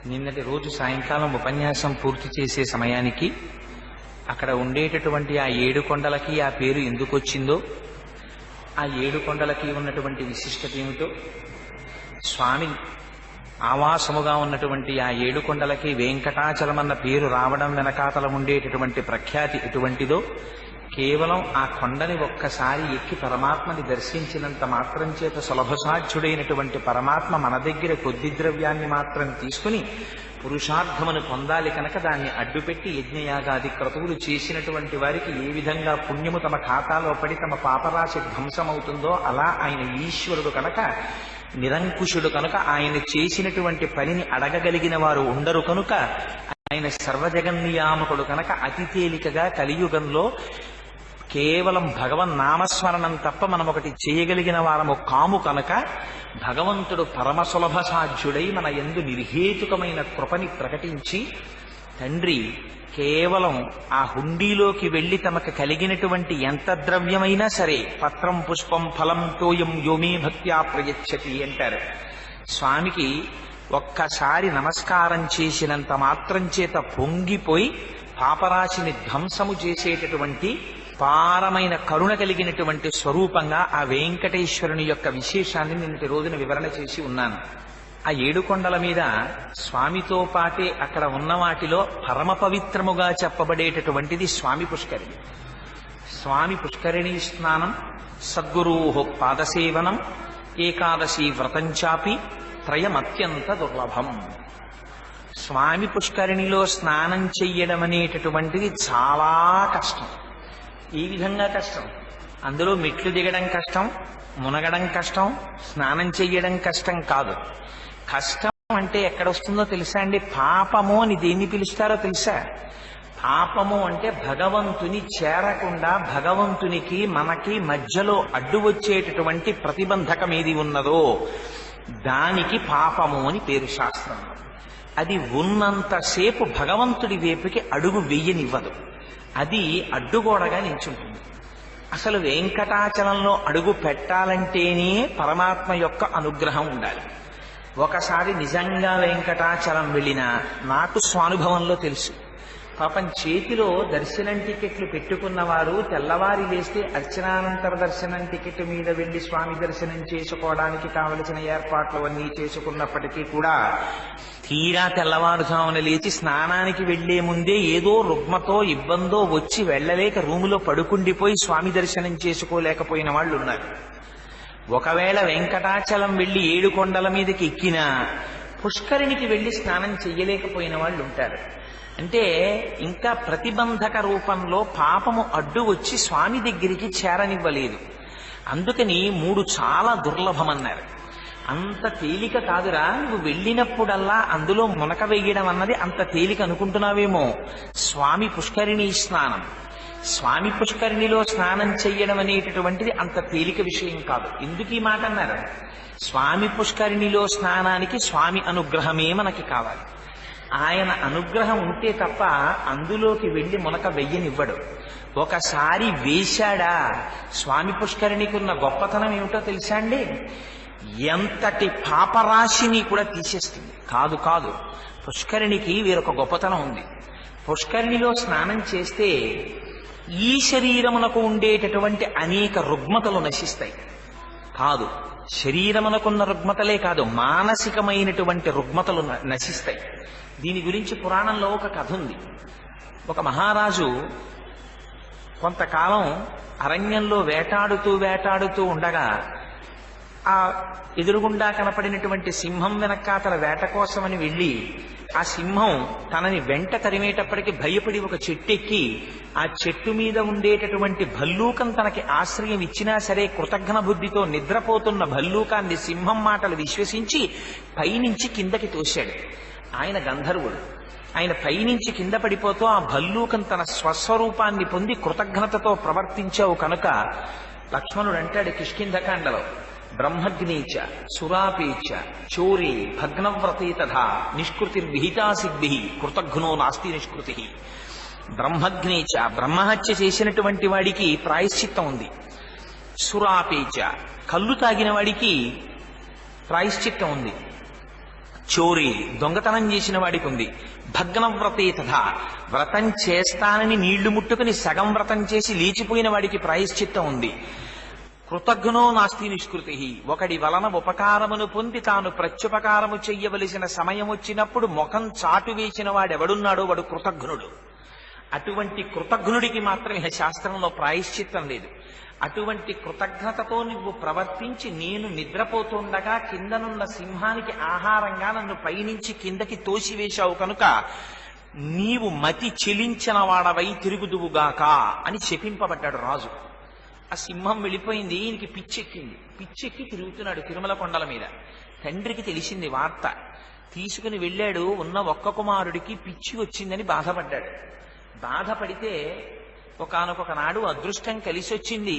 నిన్నటి రోజు సాయంకాలం ఉపన్యాసం పూర్తి చేసే సమయానికి అక్కడ ఉండేటటువంటి ఆ 7 కొండలకి ఆ పేరు ఎందుకు వచ్చిందో, ఆ 7 కొండలకి ఉన్నటువంటి విశిష్టత ఏమిటో, స్వామి ఆవాసముగా ఉన్నటువంటి ఆ 7 కొండలకి వెంకటాచలమన్న పేరు రావడం వెనకాతల ఉండేటటువంటి ప్రఖ్యాతి ఎటువంటిదో, కేవలం ఆ కొండని ఒక్కసారి ఎక్కి పరమాత్మని దర్శించినంత మాత్రం చేత సులభసాధ్యుడైనటువంటి పరమాత్మ మన దగ్గర కొద్ది ద్రవ్యాన్ని మాత్రం తీసుకుని పురుషార్థమును పొందాలి కనుక దాన్ని అడ్డుపెట్టి యజ్ఞయాగాది క్రతువులు చేసినటువంటి వారికి ఏ విధంగా పుణ్యము తమ ఖాతాలో పడి తమ పాపరాశి ధ్వంసమవుతుందో, అలా ఆయన ఈశ్వరుడు కనుక, నిరంకుశుడు కనుక, ఆయన చేసినటువంటి పనిని అడగగలిగిన వారు ఉండరు కనుక, ఆయన సర్వజగన్నియామకుడు కనుక అతి తేలికగా కలియుగంలో కేవలం భగవన్ నామస్మరణం తప్ప మనం ఒకటి చేయగలిగిన వారము కాము కనుక, భగవంతుడు పరమ సులభ సాధ్యుడై మన యందు నిర్హేతుకమైన కృపని ప్రకటించి, తండ్రి కేవలం ఆ హుండీలోకి వెళ్లి తమకు కలిగినటువంటి ఎంత ద్రవ్యమైనా సరే, పత్రం పుష్పం ఫలం తోయం యోమే భక్త్యా ప్రయచ్చతి అంటారు. స్వామికి ఒక్కసారి నమస్కారం చేసినంత మాత్రం చేత పొంగిపోయి పాపరాశిని ధ్వంసము చేసేటటువంటి పారమైన కరుణ కలిగినటువంటి స్వరూపంగా ఆ వెంకటేశ్వరుని యొక్క విశేషాన్ని నిన్నటి రోజున వివరణ చేసి ఉన్నాను. ఆ 7 కొండల మీద స్వామితో పాటే అక్కడ ఉన్న వాటిలో పరమ పవిత్రముగా చెప్పబడేటటువంటిది స్వామి పుష్కరిణి. స్వామి పుష్కరిణీ స్నానం, సద్గురో పాదసేవనం, ఏకాదశి వ్రతంచాపి త్రయమత్యంత దుర్లభం. స్వామి పుష్కరిణిలో స్నానం చెయ్యడం అనేటటువంటిది చాలా కష్టం. ఈ విధంగా కష్టం, అందులో మెట్లు దిగడం కష్టం, మునగడం కష్టం, స్నానం చెయ్యడం కష్టం కాదు. కష్టం అంటే ఎక్కడొస్తుందో తెలుసా అండి? పాపము అని దేన్ని పిలుస్తారో తెలుసా? పాపము అంటే భగవంతుని చేరకుండా భగవంతునికి మనకి మధ్యలో అడ్డు వచ్చేటటువంటి ప్రతిబంధకం ఏది ఉన్నదో దానికి పాపము అని పేరు శాస్త్రంలో. అది ఉన్నంతసేపు భగవంతుడి వైపుకి అడుగు వెయ్యనివ్వదు, అది అడ్డుగోడగా నిల్చుంటుంది. అసలు వెంకటాచలంలో అడుగు పెట్టాలంటేనే పరమాత్మ యొక్క అనుగ్రహం ఉండాలి. ఒకసారి నిజంగా వెంకటాచలం వెళ్ళినా నాకు స్వానుభవంలో తెలుసు. పాపం చేతిలో దర్శనం టికెట్లు పెట్టుకున్నవారు తెల్లవారి లేస్తే అర్చనానంతర దర్శనం టికెట్ మీద వెళ్లి స్వామి దర్శనం చేసుకోవడానికి కావలసిన ఏర్పాట్లు అన్నీ చేసుకున్నప్పటికీ కూడా తీరా తెల్లవారుజామున లేచి స్నానానికి వెళ్లే ముందే ఏదో రుగ్మతో ఇబ్బందో వచ్చి వెళ్లలేక రూములో పడుకుండిపోయి స్వామి దర్శనం చేసుకోలేకపోయిన వాళ్ళు ఉన్నారు. ఒకవేళ వెంకటాచలం వెళ్లి 7 కొండల మీదకి ఎక్కినా పుష్కరిణికి వెళ్లి స్నానం చెయ్యలేకపోయిన వాళ్ళు ఉంటారు. అంటే ఇంకా ప్రతిబంధక రూపంలో పాపము అడ్డు వచ్చి స్వామి దగ్గరికి చేరనివ్వలేదు. అందుకని 3 చాలా దుర్లభమన్నారు. అంత తేలిక కాదురా, నువ్వు వెళ్ళినప్పుడల్లా అందులో మునక వెయ్యడం అన్నది అంత తేలిక అనుకుంటున్నావేమో. స్వామి పుష్కరిణీ స్నానం, స్వామి పుష్కరిణిలో స్నానం చెయ్యడం అనేటటువంటిది అంత తేలిక విషయం కాదు. ఎందుకు ఈ మాట అన్నారు? స్వామి పుష్కరిణిలో స్నానానికి స్వామి అనుగ్రహమే మనకి కావాలి. ఆయన అనుగ్రహం ఉంటే తప్ప అందులోకి వెళ్లి మునక వెయ్యనివ్వడు. ఒకసారి వేశాడా, స్వామి పుష్కరిణికి ఉన్న గొప్పతనం ఏమిటో తెలుసా అండి? ఎంతటి పాపరాశిని కూడా తీసేస్తుంది. కాదు కాదు, పుష్కరిణికి వేరొక గొప్పతనం ఉంది. పుష్కరిణిలో స్నానం చేస్తే ఈ శరీరమునకు ఉండేటటువంటి అనేక రుగ్మతలు నశిస్తాయి. కాదు, శరీరమునకున్న రుగ్మతలే కాదు, మానసికమైనటువంటి రుగ్మతలు నశిస్తాయి. దీని గురించి పురాణంలో ఒక కథ ఉంది. ఒక మహారాజు కొంతకాలం అరణ్యంలో వేటాడుతూ ఉండగా ఆ ఎదురుగుండా కనపడినటువంటి సింహం వెనకాతల వేట కోసమని వెళ్ళి ఆ సింహం తనని వెంట తరిమేటప్పటికి భయపడి ఒక చెట్టెక్కి ఆ చెట్టు మీద ఉండేటటువంటి భల్లూకం తనకి ఆశ్రయం ఇచ్చినా సరే కృతజ్ఞ బుద్ధితో నిద్రపోతున్న భల్లూకాన్ని సింహం మాటలు విశ్వసించి పైనుంచి కిందకి తోశాడు. ఆయన గంధర్వుడు. ఆయన పైనుంచి కింద పడిపోతూ ఆ భల్లూకం తన స్వస్వరూపాన్ని పొంది కృతజ్ఞతతో ప్రవర్తించావు కనుక లక్ష్మణుడు అంటాడు కిష్కింధకాండలో, బ్రహ్మగ్నీచ సురాపేచ చోరే భగ్నవ్రతే తథా నిష్కృతిర్విహితాసిద్భి కృతఘ్నో నాస్తి నిష్కృతి. బ్రహ్మగ్నీచ, బ్రహ్మహత్య చేసినటువంటి వాడికి ప్రాయశ్చిత్తం ఉంది. సురాపేచ, కళ్ళు తాగిన వాడికి ప్రాయశ్చిత్తం ఉంది. చోరీ దొంగతనం చేసిన వాడికి ఉంది, భగ్నవ్రతే తథా వ్రతం చేస్తానని నీళ్లు ముట్టుకుని సగం వ్రతం చేసి లేచిపోయిన వాడికి ప్రాయశ్చిత్తం ఉంది. కృతజ్ఞో నాస్తి నిష్కృతి, ఒకడి వలన ఉపకారమును పొంది తాను ప్రత్యుపకారము చెయ్యవలసిన సమయం వచ్చినప్పుడు ముఖం చాటు వేసిన వాడెవడున్నాడో వాడు కృతజ్ఞుడు. అటువంటి కృతజ్ఞుడికి మాత్రమే శాస్త్రంలో ప్రాయశ్చిత్తం లేదు. అటువంటి కృతజ్ఞతతో నువ్వు ప్రవర్తించి నేను నిద్రపోతుండగా కిందనున్న సింహానికి ఆహారంగా నన్ను పైనుంచి కిందకి తోసివేశావు కనుక నీవు మతి చెలించిన వాడవై తిరుగుదువుగాక అని శపింపబడ్డాడు రాజు. ఆ సింహం వెళ్ళిపోయింది, ఈయనకి పిచ్చెక్కింది. పిచ్చెక్కి తిరుగుతున్నాడు తిరుమల కొండల మీద. తండ్రికి తెలిసింది వార్త. తీసుకుని వెళ్ళాడు. ఉన్న ఒక్క కుమారుడికి పిచ్చి వచ్చిందని బాధపడ్డాడు. బాధపడితే ఒకానొక నాడు అదృష్టం కలిసి వచ్చింది.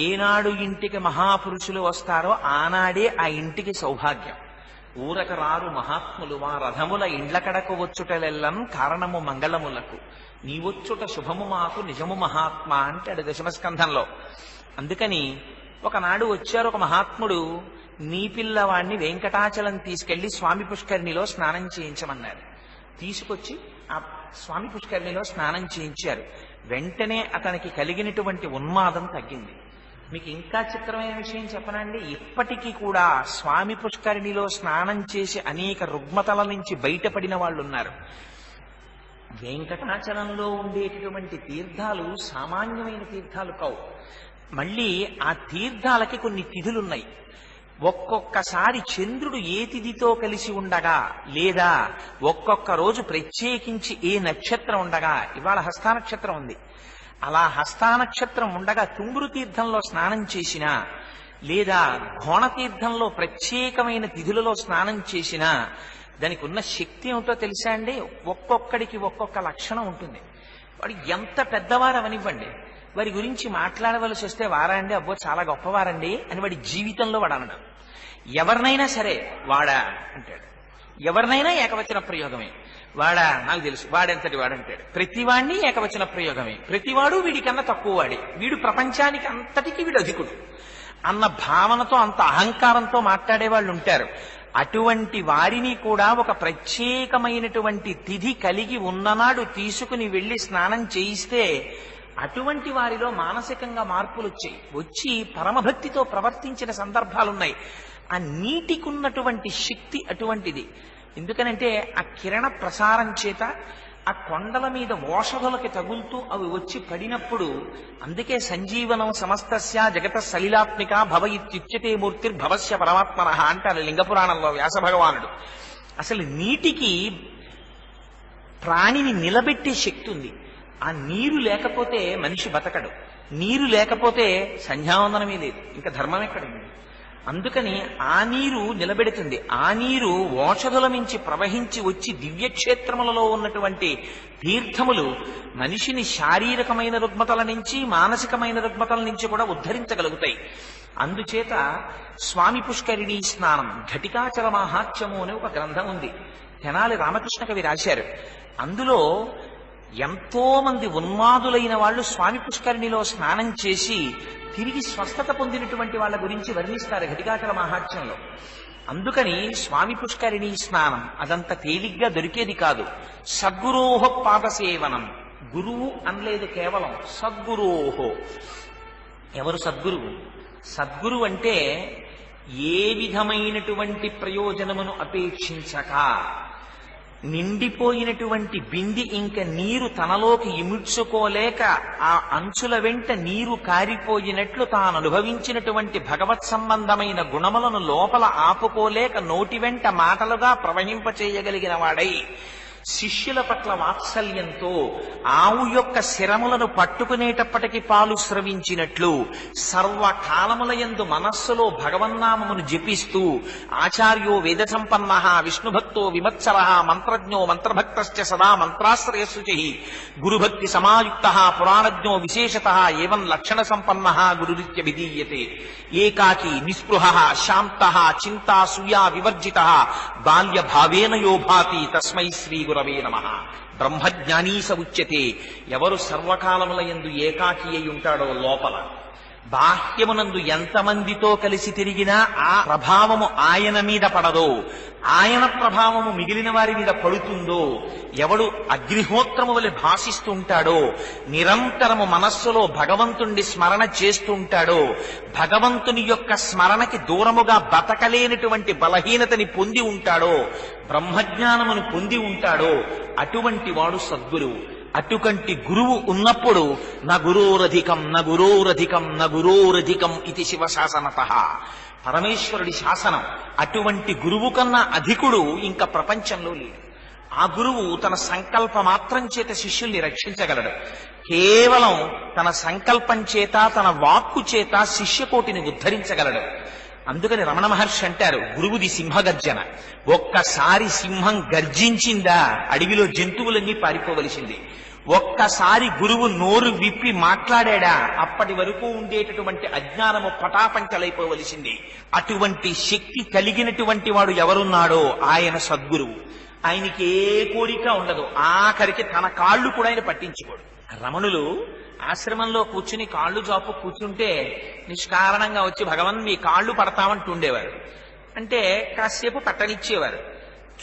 ఏనాడు ఇంటికి మహాపురుషులు వస్తారో ఆనాడే ఆ ఇంటికి సౌభాగ్యం. ఊరక రారు మహాత్ములు వా రథముల ఇండ్ల కడకు వచ్చుటలెల్లం కారణము మంగళములకు, నీవొచ్చుట శుభము మాకు నిజము మహాత్మ అంటాడు దశమస్కంధంలో. అందుకని ఒకనాడు వచ్చారు ఒక మహాత్ముడు. నీ పిల్లవాణ్ణి వెంకటాచలం తీసుకెళ్లి స్వామి పుష్కరిణిలో స్నానం చేయించమన్నారు. తీసుకొచ్చి ఆ స్వామి పుష్కరిణిలో స్నానం చేయించారు. వెంటనే అతనికి కలిగినటువంటి ఉన్మాదం తగ్గింది. మీకు ఇంకా చిత్రమైన విషయం చెప్పనండి, ఇప్పటికీ కూడా స్వామి పుష్కరిణిలో స్నానం చేసి అనేక రుగ్మతల నుంచి బయటపడిన వాళ్ళు ఉన్నారు. వెంకటాచలంలో ఉండేటటువంటి తీర్థాలు సామాన్యమైన తీర్థాలు కావు. మళ్ళీ ఆ తీర్థాలకి కొన్ని తిథులున్నాయి. ఒక్కొక్కసారి చంద్రుడు ఏ తిథితో కలిసి ఉండగా, లేదా ఒక్కొక్క రోజు ప్రత్యేకించి ఏ నక్షత్రం ఉండగా, ఇవాళ హస్తానక్షత్రం ఉంది, అలా హస్తానక్షత్రం ఉండగా తుంగురు తీర్థంలో స్నానం చేసినా, లేదా ఘోణతీర్థంలో ప్రత్యేకమైన తిథులలో స్నానం చేసినా దానికి ఉన్న శక్తి ఏమిటో తెలుసా అండి? ఒక్కొక్కడికి ఒక్కొక్క లక్షణం ఉంటుంది. వాడు ఎంత పెద్దవారు అవనివ్వండి, వారి గురించి మాట్లాడవలసి వస్తే వారండి అబ్బో చాలా గొప్పవారండి అని వాడి జీవితంలో వాడు అనడం. ఎవరినైనా సరే వాడా అంటాడు. ఎవరినైనా ఏకవచన ప్రయోగమే. వాడా నాకు తెలుసు, వాడెంతటి వాడంటాడు. ప్రతివాడిని ఏకవచన ప్రయోగమే. ప్రతివాడు వీడికన్నా తక్కువ వాడే, వీడు ప్రపంచానికి అంతటికి వీడు అధికుడు అన్న భావనతో, అంత అహంకారంతో మాట్లాడే వాళ్ళు ఉంటారు. అటువంటి వారిని కూడా ఒక ప్రత్యేకమైనటువంటి తిథి కలిగి ఉన్ననాడు తీసుకుని వెళ్లి స్నానం చేయిస్తే అటువంటి వారిలో మానసికంగా మార్పులు వచ్చి పరమభక్తితో ప్రవర్తించిన సందర్భాలున్నాయి. ఆ నీటికున్నటువంటి శక్తి అటువంటిది. ఎందుకనంటే ఆ కిరణ ప్రసారం చేత ఆ కొండల మీద ఓషధులకి తగులుతూ అవి వచ్చి పడినప్పుడు, అందుకే సంజీవనం సమస్తస్య జగత సలిలాత్మిక భవ ఇత్యుచ్యతే మూర్తిర్భవస్య పరమాత్మనః అంటారు లింగపురాణంలో వ్యాస భగవానుడు. అసలు నీటికి ప్రాణిని నిలబెట్టే శక్తి ఉంది. ఆ నీరు లేకపోతే మనిషి బతకడు. నీరు లేకపోతే సంధ్యావందనమే లేదు, ఇంకా ధర్మం ఎక్కడుంది? అందుకని ఆ నీరు నిలబెడుతుంది. ఆ నీరు ఓషధుల నుంచి ప్రవహించి వచ్చి దివ్యక్షేత్రములలో ఉన్నటువంటి తీర్థములు మనిషిని శారీరకమైన రుగ్మతల నుంచి మానసికమైన రుగ్మతల నుంచి కూడా ఉద్ధరించగలుగుతాయి. అందుచేత స్వామి పుష్కరిణీ స్నానం ఘటికాచల మాహాత్మ్యము అనే ఒక గ్రంథం ఉంది, తెనాలి రామకృష్ణ కవి రాశారు. అందులో ఎంతో మంది ఉన్మాదులైన వాళ్ళు స్వామి పుష్కరిణిలో స్నానం చేసి తిరిగి స్వస్థత పొందినటువంటి వాళ్ళ గురించి వర్ణిస్తారు ఘటికాచల మహాత్మ్యంలో. అందుకని స్వామి పుష్కరిణీ స్నానం అదంత తేలిగ్గా దొరికేది కాదు. సద్గురోహ పాదసేవనం, గురువు అనలేదు కేవలం, సద్గురోహో. ఎవరు సద్గురువు? సద్గురు అంటే ఏ విధమైనటువంటి ప్రయోజనమును అపేక్షించక, నిండిపోయినటువంటి బింది ఇంక నీరు తనలోకి ఇముడ్చుకోలేక ఆ అంచుల వెంట నీరు కారిపోయినట్లు తాను అనుభవించినటువంటి భగవత్ సంబంధమైన గుణములను లోపల ఆపుకోలేక నోటి వెంట మాటలుగా ప్రవహింపచేయగలిగిన వాడై శిష్యుల పట్ల వాత్సల్యంతో ఆవు యొక్క శిరములను పట్టుకునేటప్పటికి పాలు స్రవించినట్లు సర్వకాలములయందు మనస్సులో భగవన్నామమును జపిస్తూ ఆచార్యో వేద సంపన్న విష్ణుభక్తో విమత్సర మంత్రజ్ఞో మంత్రభక్తశ్చ సదా మంత్రాశ్రయశుచి గురుభక్తి సమాయుక్త పురాణజ్ఞో విశేషత ఏవం లక్షణ సంపన్న గురురిత్య విధీయతే ఏకాకి నిస్పృహ శాంత చింతాసూయా వివర్జిత బాల్య భావేన యో భాతి తస్మై శ్రీ గురవే నమః. బ్రహ్మజ్ఞానీస ఉచ్యతే. ఎవరు సర్వకాలముల యందు ఏకాకి అయి ఉంటాడో లోపల బాహ్యమునందు ఎంతమందితో కలిసి తిరిగినా ఆ ప్రభావము ఆయన మీద పడదో, ఆయన ప్రభావము మిగిలిన వారి మీద పడుతుందో, ఎవడు అగ్నిహోత్రము వలె భాషిస్తుంటాడో, నిరంతరము మనస్సులో భగవంతుణ్ణి స్మరణ చేస్తుంటాడో, భగవంతుని యొక్క స్మరణకి దూరముగా బతకలేనటువంటి బలహీనతని పొంది ఉంటాడో, బ్రహ్మజ్ఞానమును పొంది ఉంటాడో, అటువంటి వాడు సద్గురువు. అటుకంటి గురువు ఉన్నప్పుడు న గురోరధికం న గురోరధికం న గురోరధికం ఇది శివశాసనతః, పరమేశ్వరుడి శాసనం. అటువంటి గురువు కన్నా అధికుడు ఇంకా ప్రపంచంలో లేడు. ఆ గురువు తన సంకల్ప మాత్రం చేత శిష్యుల్ని రక్షించగలడు. కేవలం తన సంకల్పం చేత, తన వాక్కు చేత శిష్యకోటిని ఉద్ధరించగలడు. అందుకని రమణ మహర్షి అంటారు, గురువుది సింహగర్జన. ఒక్కసారి సింహం గర్జించిందా అడవిలో జంతువులన్నీ పారిపోవలసింది. ఒక్కసారి గురువు నోరు విప్పి మాట్లాడా అప్పటి వరకు ఉండేటటువంటి అజ్ఞానము పటాపంచలైపోవలసింది. అటువంటి శక్తి కలిగినటువంటి వాడు ఎవరున్నాడో ఆయన సద్గురువు. ఆయనకి ఏ కోరిక ఉండదు, ఆఖరికి తన కాళ్ళు కూడా ఆయన పట్టించుకోడు. రమణులు ఆశ్రమంలో కూర్చుని కాళ్ళు జాపు కూర్చుంటే నిష్కారణంగా వచ్చి భగవన్ మీ కాళ్ళు పడతామంటుండేవారు. అంటే కాసేపు పట్టనిచ్చేవారు.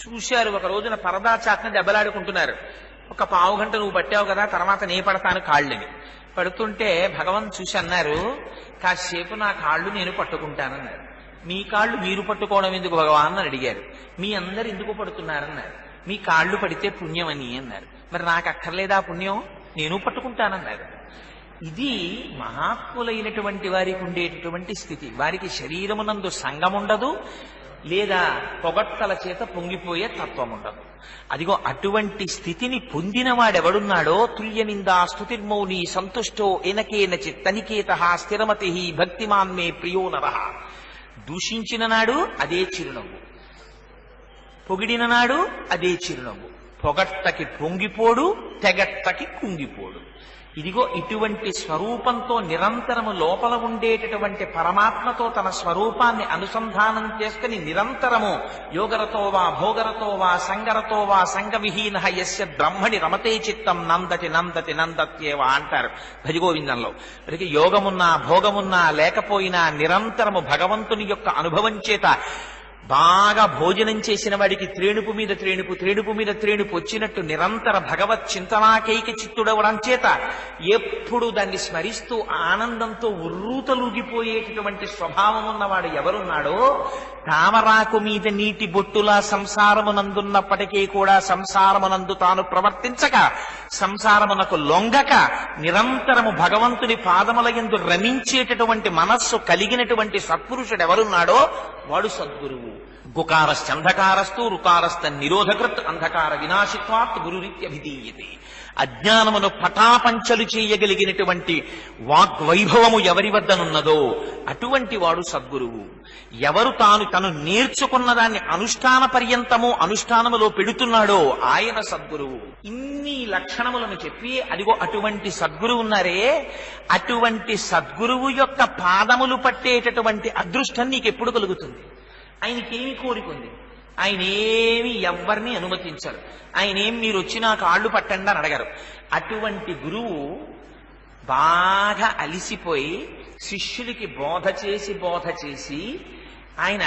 చూశారు, ఒక రోజున పరదా చాట్న దెబ్బలాడుకుంటున్నారు. ఒక పావుగంట నువ్వు పట్టావు కదా, తర్వాత నే పడతాను కాళ్ళని. పడుతుంటే భగవన్ చూసి అన్నారు, కాసేపు నా కాళ్ళు నేను పట్టుకుంటానన్నారు. మీ కాళ్ళు మీరు పట్టుకోవడం ఎందుకు భగవాన్ అని అడిగారు. మీ అందరు ఎందుకు పడుతున్నారన్నారు. మీ కాళ్ళు పడితే పుణ్యం అని అన్నారు. మరి నాకు అక్కర్లేదా పుణ్యం, నేను పట్టుకుంటానన్నారు. ఇది మహాత్ములైనటువంటి వారికి ఉండేటటువంటి స్థితి. వారికి శరీరమునందు సంగముండదు, లేదా పొగట్టల చేత పొంగిపోయే తత్వం ఉండదు. అదిగో అటువంటి స్థితిని పొందిన వాడెవడున్నాడో తుల్య నిందా స్తుతిర్మౌని సంతుష్టో ఏనకేనచిత్ తనికేతః స్థిరమతి భక్తిమాన్ మే ప్రియో నరః. దూషించిన నాడు అదే చిరునవ్వు, పొగిడిన నాడు అదే చిరునవ్వు. పొగట్టకి పొంగిపోడు, తెగట్టకి కుంగిపోడు. ఇదిగో ఇటువంటి స్వరూపంతో నిరంతరము లోపల ఉండేటటువంటి పరమాత్మతో తన స్వరూపాన్ని అనుసంధానం చేసుకుని నిరంతరము యోగరతో వా భోగరతో వా సంగరతో వా సంగవిహీన యస్య బ్రహ్మణి రమతే చిత్తం నందతి నందతి నందత్యేవా అంటారు భజగోవిందంలో. మరి యోగమున్నా భోగమున్నా లేకపోయినా నిరంతరము భగవంతుని యొక్క అనుభవం చేత బాగా భోజనం చేసిన వాడికి త్రేణుపు మీద త్రేణుపు, త్రేణుపు మీద త్రేణుపు వచ్చినట్టు నిరంతర భగవత్ చింతనాకైక చిత్తుడవడం చేత ఎప్పుడు దాన్ని స్మరిస్తూ ఆనందంతో ఉర్రూతలూగిపోయేటటువంటి స్వభావం ఉన్నవాడు ఎవరున్నాడో, తామరాకు మీద నీటి బొట్టులా సంసారమునందున్నప్పటికీ కూడా సంసారమునందు తాను ప్రవర్తించక, సంసారమునకు లొంగక, నిరంతరము భగవంతుని పాదముల యందు రమించేటటువంటి మనస్సు కలిగినటువంటి సత్పురుషుడు ఎవరున్నాడో వాడు సద్గురువు. గుకారశ్చంధకారస్తు రుకారస్థ నిరోధకృత్ అంధకార వినాశిత్వాత్ గురురిత్యభిధీయతే. అజ్ఞానమును పటాపంచలు చేయగలిగినటువంటి వాగ్వైభవము ఎవరి వద్దనున్నదో అటువంటి వాడు సద్గురువు. ఎవరు తను నేర్చుకున్న దాన్ని అనుష్ఠాన పర్యంతము అనుష్ఠానములో పెడుతున్నాడో ఆయన సద్గురువు. ఇన్ని లక్షణములను చెప్పి అదిగో అటువంటి సద్గురువు ఉన్నారే, అటువంటి సద్గురువు యొక్క పాదములు పట్టేటటువంటి అదృష్టం నీకెప్పుడు కలుగుతుంది? ఆయనకేమి కోరికుంది? ఆయన ఏమి ఎవ్వరిని అనుమతించరు. ఆయన ఏం మీరు వచ్చి నా కాళ్ళు పట్టండి అని అడగరు. అటువంటి గురువు బాగా అలిసిపోయి శిష్యులకి బోధ చేసి ఆయన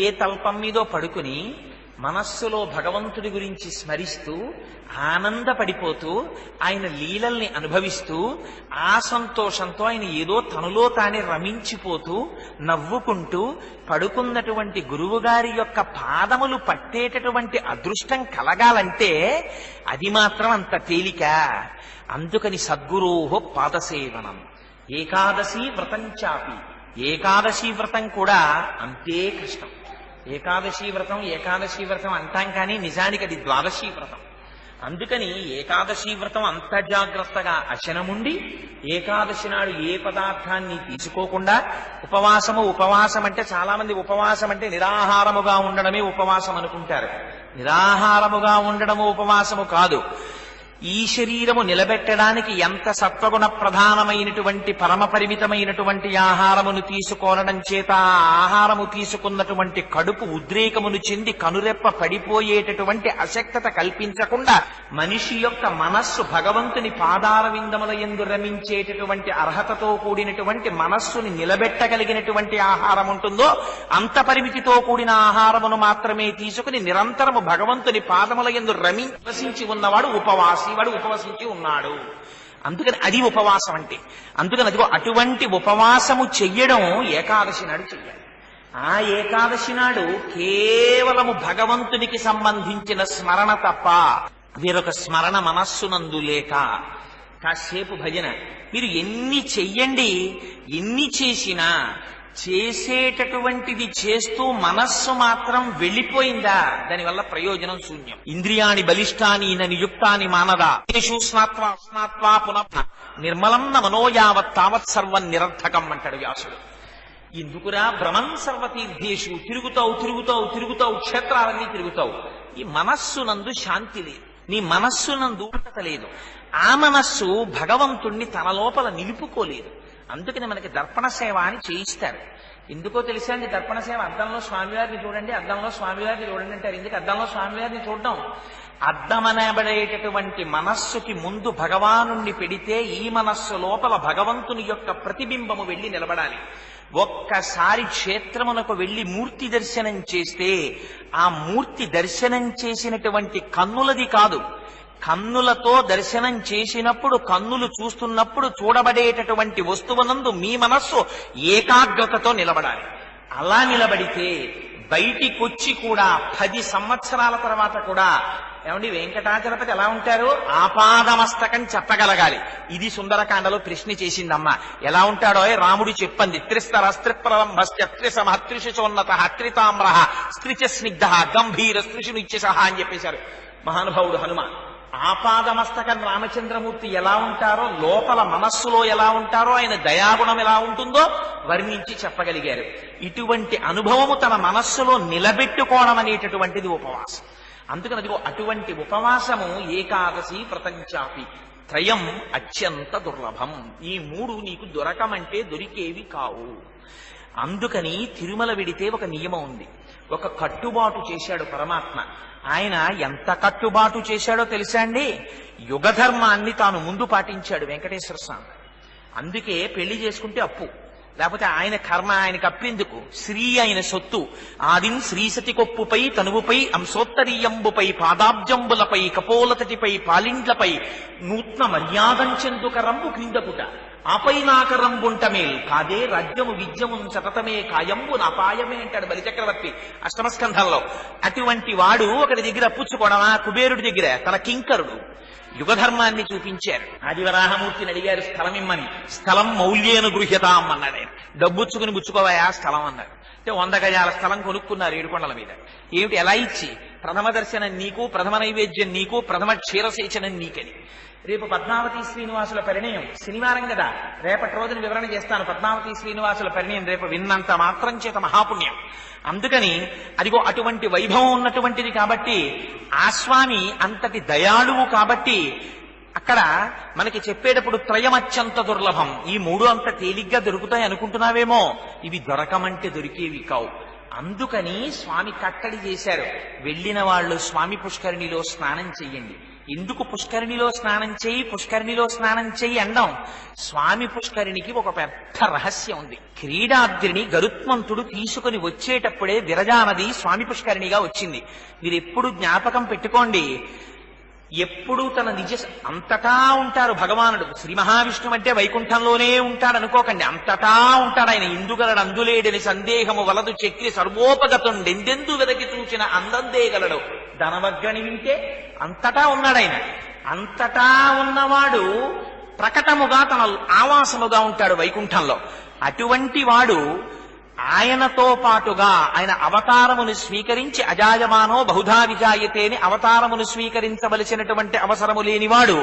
ఏ తల్పం మీదో పడుకుని మనస్సులో భగవంతుడి గురించి స్మరిస్తూ ఆనందపడిపోతూ ఆయన లీలల్ని అనుభవిస్తూ ఆ సంతోషంతో ఆయన ఏదో తనలో తానే రమించిపోతూ నవ్వుకుంటూ పడుకున్నటువంటి గురువుగారి యొక్క పాదములు పట్టేటటువంటి అదృష్టం కలగాలంటే అది మాత్రం అంత తేలిక. అందుకని సద్గురోహో పాదసేవనం. ఏకాదశి వ్రతం చాపి, ఏకాదశి వ్రతం కూడా అంతే కష్టం. ఏకాదశి వ్రతం అంటాం కానీ నిజానికి అది ద్వాదశి వ్రతం. అందుకని ఏకాదశి వ్రతం అంత జాగ్రత్తగా అశనముండి ఏకాదశి నాడు ఏ పదార్థాన్ని తీసుకోకుండా ఉపవాసం అంటే చాలా మంది ఉపవాసం అంటే నిరాహారముగా ఉండడమే ఉపవాసం అనుకుంటారు. నిరాహారముగా ఉండడము ఉపవాసము కాదు. ఈ శరీరము నిలబెట్టడానికి ఎంత సత్వగుణ ప్రధానమైనటువంటి పరమ పరిమితమైనటువంటి ఆహారమును తీసుకోనడం చేత ఆ ఆహారము తీసుకున్నటువంటి కడుపు ఉద్రేకమును చెంది కనురెప్ప పడిపోయేటటువంటి అశక్తత కల్పించకుండా మనిషి యొక్క మనస్సు భగవంతుని పాదార విందముల యందు రమించేటటువంటి అర్హతతో కూడినటువంటి మనస్సుని నిలబెట్టగలిగినటువంటి ఆహారం ఉంటుందో అంత పరిమితితో కూడిన ఆహారమును మాత్రమే తీసుకుని నిరంతరము భగవంతుని పాదముల యందు రమించి ఉన్నవాడు ఉపవాసి, వాడు ఉపవసించి ఉన్నాడు. అందుకని అది ఉపవాసం అంటే. అందుకని అదిగో అటువంటి ఉపవాసము చెయ్యడం ఏకాదశి నాడు చెయ్యాలి. ఆ ఏకాదశి నాడు కేవలము భగవంతునికి సంబంధించిన స్మరణ తప్ప వేరొక స్మరణ మనస్సునందు లేక కాసేపు భజన. మీరు ఎన్ని చెయ్యండి, ఎన్ని చేసినా చేసేటటువంటిది చేస్తూ మనస్సు మాత్రం వెళ్ళిపోయిందా దానివల్ల ప్రయోజనం శూన్యం. ఇంద్రియాణి బలిష్టాని నియుక్తాని మానదా స్నాత్వా పునః నిర్మలం మనోయావత్ తావత్ సర్వం నిరర్థకం అంటాడు వ్యాసుడు. ఎందుకురా భ్రమం సర్వతీర్థేషు, తిరుగుతావు క్షేత్రాలన్నీ తిరుగుతావు. ఈ మనస్సునందు శాంతి లేదు, నీ మనస్సునందు లేదు. ఆ మనస్సు భగవంతుణ్ణి తన లోపల నిలుపుకోలేదు. అందుకని మనకి దర్పణ సేవ అని చేయిస్తారు. ఎందుకో తెలుసా అండి, దర్పణ సేవ అద్దంలో స్వామివారిని చూడండి, అద్దంలో స్వామివారిని చూడండి అంటారు. ఎందుకు అద్దంలో స్వామివారిని చూడడం? అద్దమనబడేటటువంటి మనస్సుకి ముందు భగవానుణ్ణి పెడితే ఈ మనస్సు లోపల భగవంతుని యొక్క ప్రతిబింబము వెళ్లి నిలబడాలి. ఒక్కసారి క్షేత్రమునకు వెళ్లి మూర్తి దర్శనం చేస్తే ఆ మూర్తి దర్శనం చేసినటువంటి కన్నులది కాదు, కన్నులతో దర్శనం చేసినప్పుడు కన్నులు చూస్తున్నప్పుడు చూడబడేటటువంటి వస్తువునందు మీ మనస్సు ఏకాగ్రతతో నిలబడాలి. అలా నిలబడితే బయటికొచ్చి కూడా 10 సంవత్సరాల తర్వాత కూడా ఏమండి వెంకటాచలపతి ఎలా ఉంటారు, ఆపాదమస్తకం చెప్పగలగాలి. ఇది సుందరకాండలో ప్రశ్న చేసిందమ్మ. ఎలా ఉంటాడో రాముడు చెప్పంది. త్రిస్తరస్త్రిప్రలంభస్త్రిసమహత్రిశోన్నత త్రితామ్ర స్త్రిచ స్నిగ్ధ గంభీర స్త్రిషును ఇచ్చేసహా అని చెప్పేశారు మహానుభావుడు హనుమ. ఆపాదమస్తకం రామచంద్రమూర్తి ఎలా ఉంటారో, లోపల మనస్సులో ఎలా ఉంటారో, ఆయన దయాగుణం ఎలా ఉంటుందో వర్ణించి చెప్పగలిగారు. ఇటువంటి అనుభవము తన మనస్సులో నిలబెట్టుకోవడం అనేటటువంటిది ఉపవాసం. అందుకని అదిగో అటువంటి ఉపవాసము ఏకాదశి వ్రతంచాపి త్రయం అత్యంత దుర్లభం. ఈ 3 నీకు దొరకమంటే దొరికేవి కావు. అందుకని తిరుమల విడితే ఒక నియమం ఉంది, ఒక కట్టుబాటు చేశాడు పరమాత్మ. ఆయన ఎంత కట్టుబాటు చేశాడో తెలుసా అండి? యుగధర్మాన్ని తాను ముందు పాటించాడు వెంకటేశ్వర స్వామి. అందుకే పెళ్లి చేసుకుంటే అప్పు, లేకపోతే ఆయన కర్మ ఆయనకు అప్పెందుకు? శ్రీ అయిన సొత్తు ఆదిన్ శ్రీసతి కొప్పుపై తనువుపై అంశోత్తరీయంబుపై పాదాబ్జంబులపై కపోలతటిపై పాలిండ్లపై నూత్న మర్యాదంచెందుక రంబు క్రిందకుట ఆపై నాకరంబుంటమేల్ కాదే రాజ్యము విద్యము సతతమే కాయంబు నాపాయమే అంటాడు బలిచక్రవర్తి అష్టమస్కంధంలో. అటువంటి వాడు ఒకటి దగ్గర పుచ్చుకోవడమా? కుబేరుడి దగ్గర తన కింకరుడు యుగధర్మాన్ని చూపించారు. ఆదివరాహమూర్తిని అడిగారు స్థలం ఇమ్మని. స్థలం మౌల్యేను గృహ్యతాం అన్నాడు ఆయన. డబ్బుచ్చుకుని పుచ్చుకోవాయా స్థలం అన్నాడు. అంటే 100 గజాల స్థలం కొనుక్కున్నారు 7 కొండల మీద. ఏమిటి ఎలా ఇచ్చి? ప్రథమ దర్శనం నీకు, ప్రథమ నైవేద్యం నీకు, ప్రథమ క్షీరసేచనం నీకని. రేపు పద్మావతి శ్రీనివాసుల పరిణయం శనివారం కదా, రేపటి రోజున వివరణ చేస్తాను. పద్మావతి శ్రీనివాసుల పరిణయం రేపు విన్నంత మాత్రం చేత మహాపుణ్యం. అందుకని అదిగో అటువంటి వైభవం ఉన్నటువంటిది కాబట్టి, ఆ స్వామి అంతటి దయాళువు కాబట్టి అక్కడ మనకి చెప్పేటప్పుడు త్రయమత్యంత దుర్లభం. ఈ 3 అంత తేలిగ్గా దొరుకుతాయి అనుకుంటున్నావేమో, ఇవి దొరకమంటే దొరికేవి కావు. అందుకని స్వామి కట్టడి చేశారు, వెళ్ళిన వాళ్ళు స్వామి పుష్కరిణిలో స్నానం చెయ్యండి. ఎందుకు పుష్కరిణిలో స్నానం చేయి, పుష్కరిణిలో స్నానం చెయ్యి అండం? స్వామి పుష్కరిణికి ఒక పెద్ద రహస్యం ఉంది. క్రీడాద్రిని గరుత్మంతుడు తీసుకుని వచ్చేటప్పుడే విరజానది స్వామి పుష్కరిణిగా వచ్చింది. మీరు ఎప్పుడు జ్ఞాపకం పెట్టుకోండి, ఎప్పుడూ తన నిజ అంతటా ఉంటారు భగవానుడు. శ్రీ మహావిష్ణువు అంటే వైకుంఠంలోనే ఉంటాడు అనుకోకండి, అంతటా ఉంటాడు ఆయన. ఇందుగలడు అందులేడని సందేహము వలదు చక్రి సర్వోపగతుండెందెందు వెదకి చూచిన అందందేగలడు ధనవగ్రని వింటే. అంతటా ఉన్నాడు ఆయన. అంతటా ఉన్నవాడు ప్రకటముగా తన ఆవాసముగా ఉంటాడు వైకుంఠంలో. అటువంటి వాడు ఆయనతో పాటుగా ఆయన అవతారమును స్వీకరించి అజాయమానో బహుధా విజాయతేని అవతారమును స్వీకరించవలసినటువంటి అవసరము లేనివాడు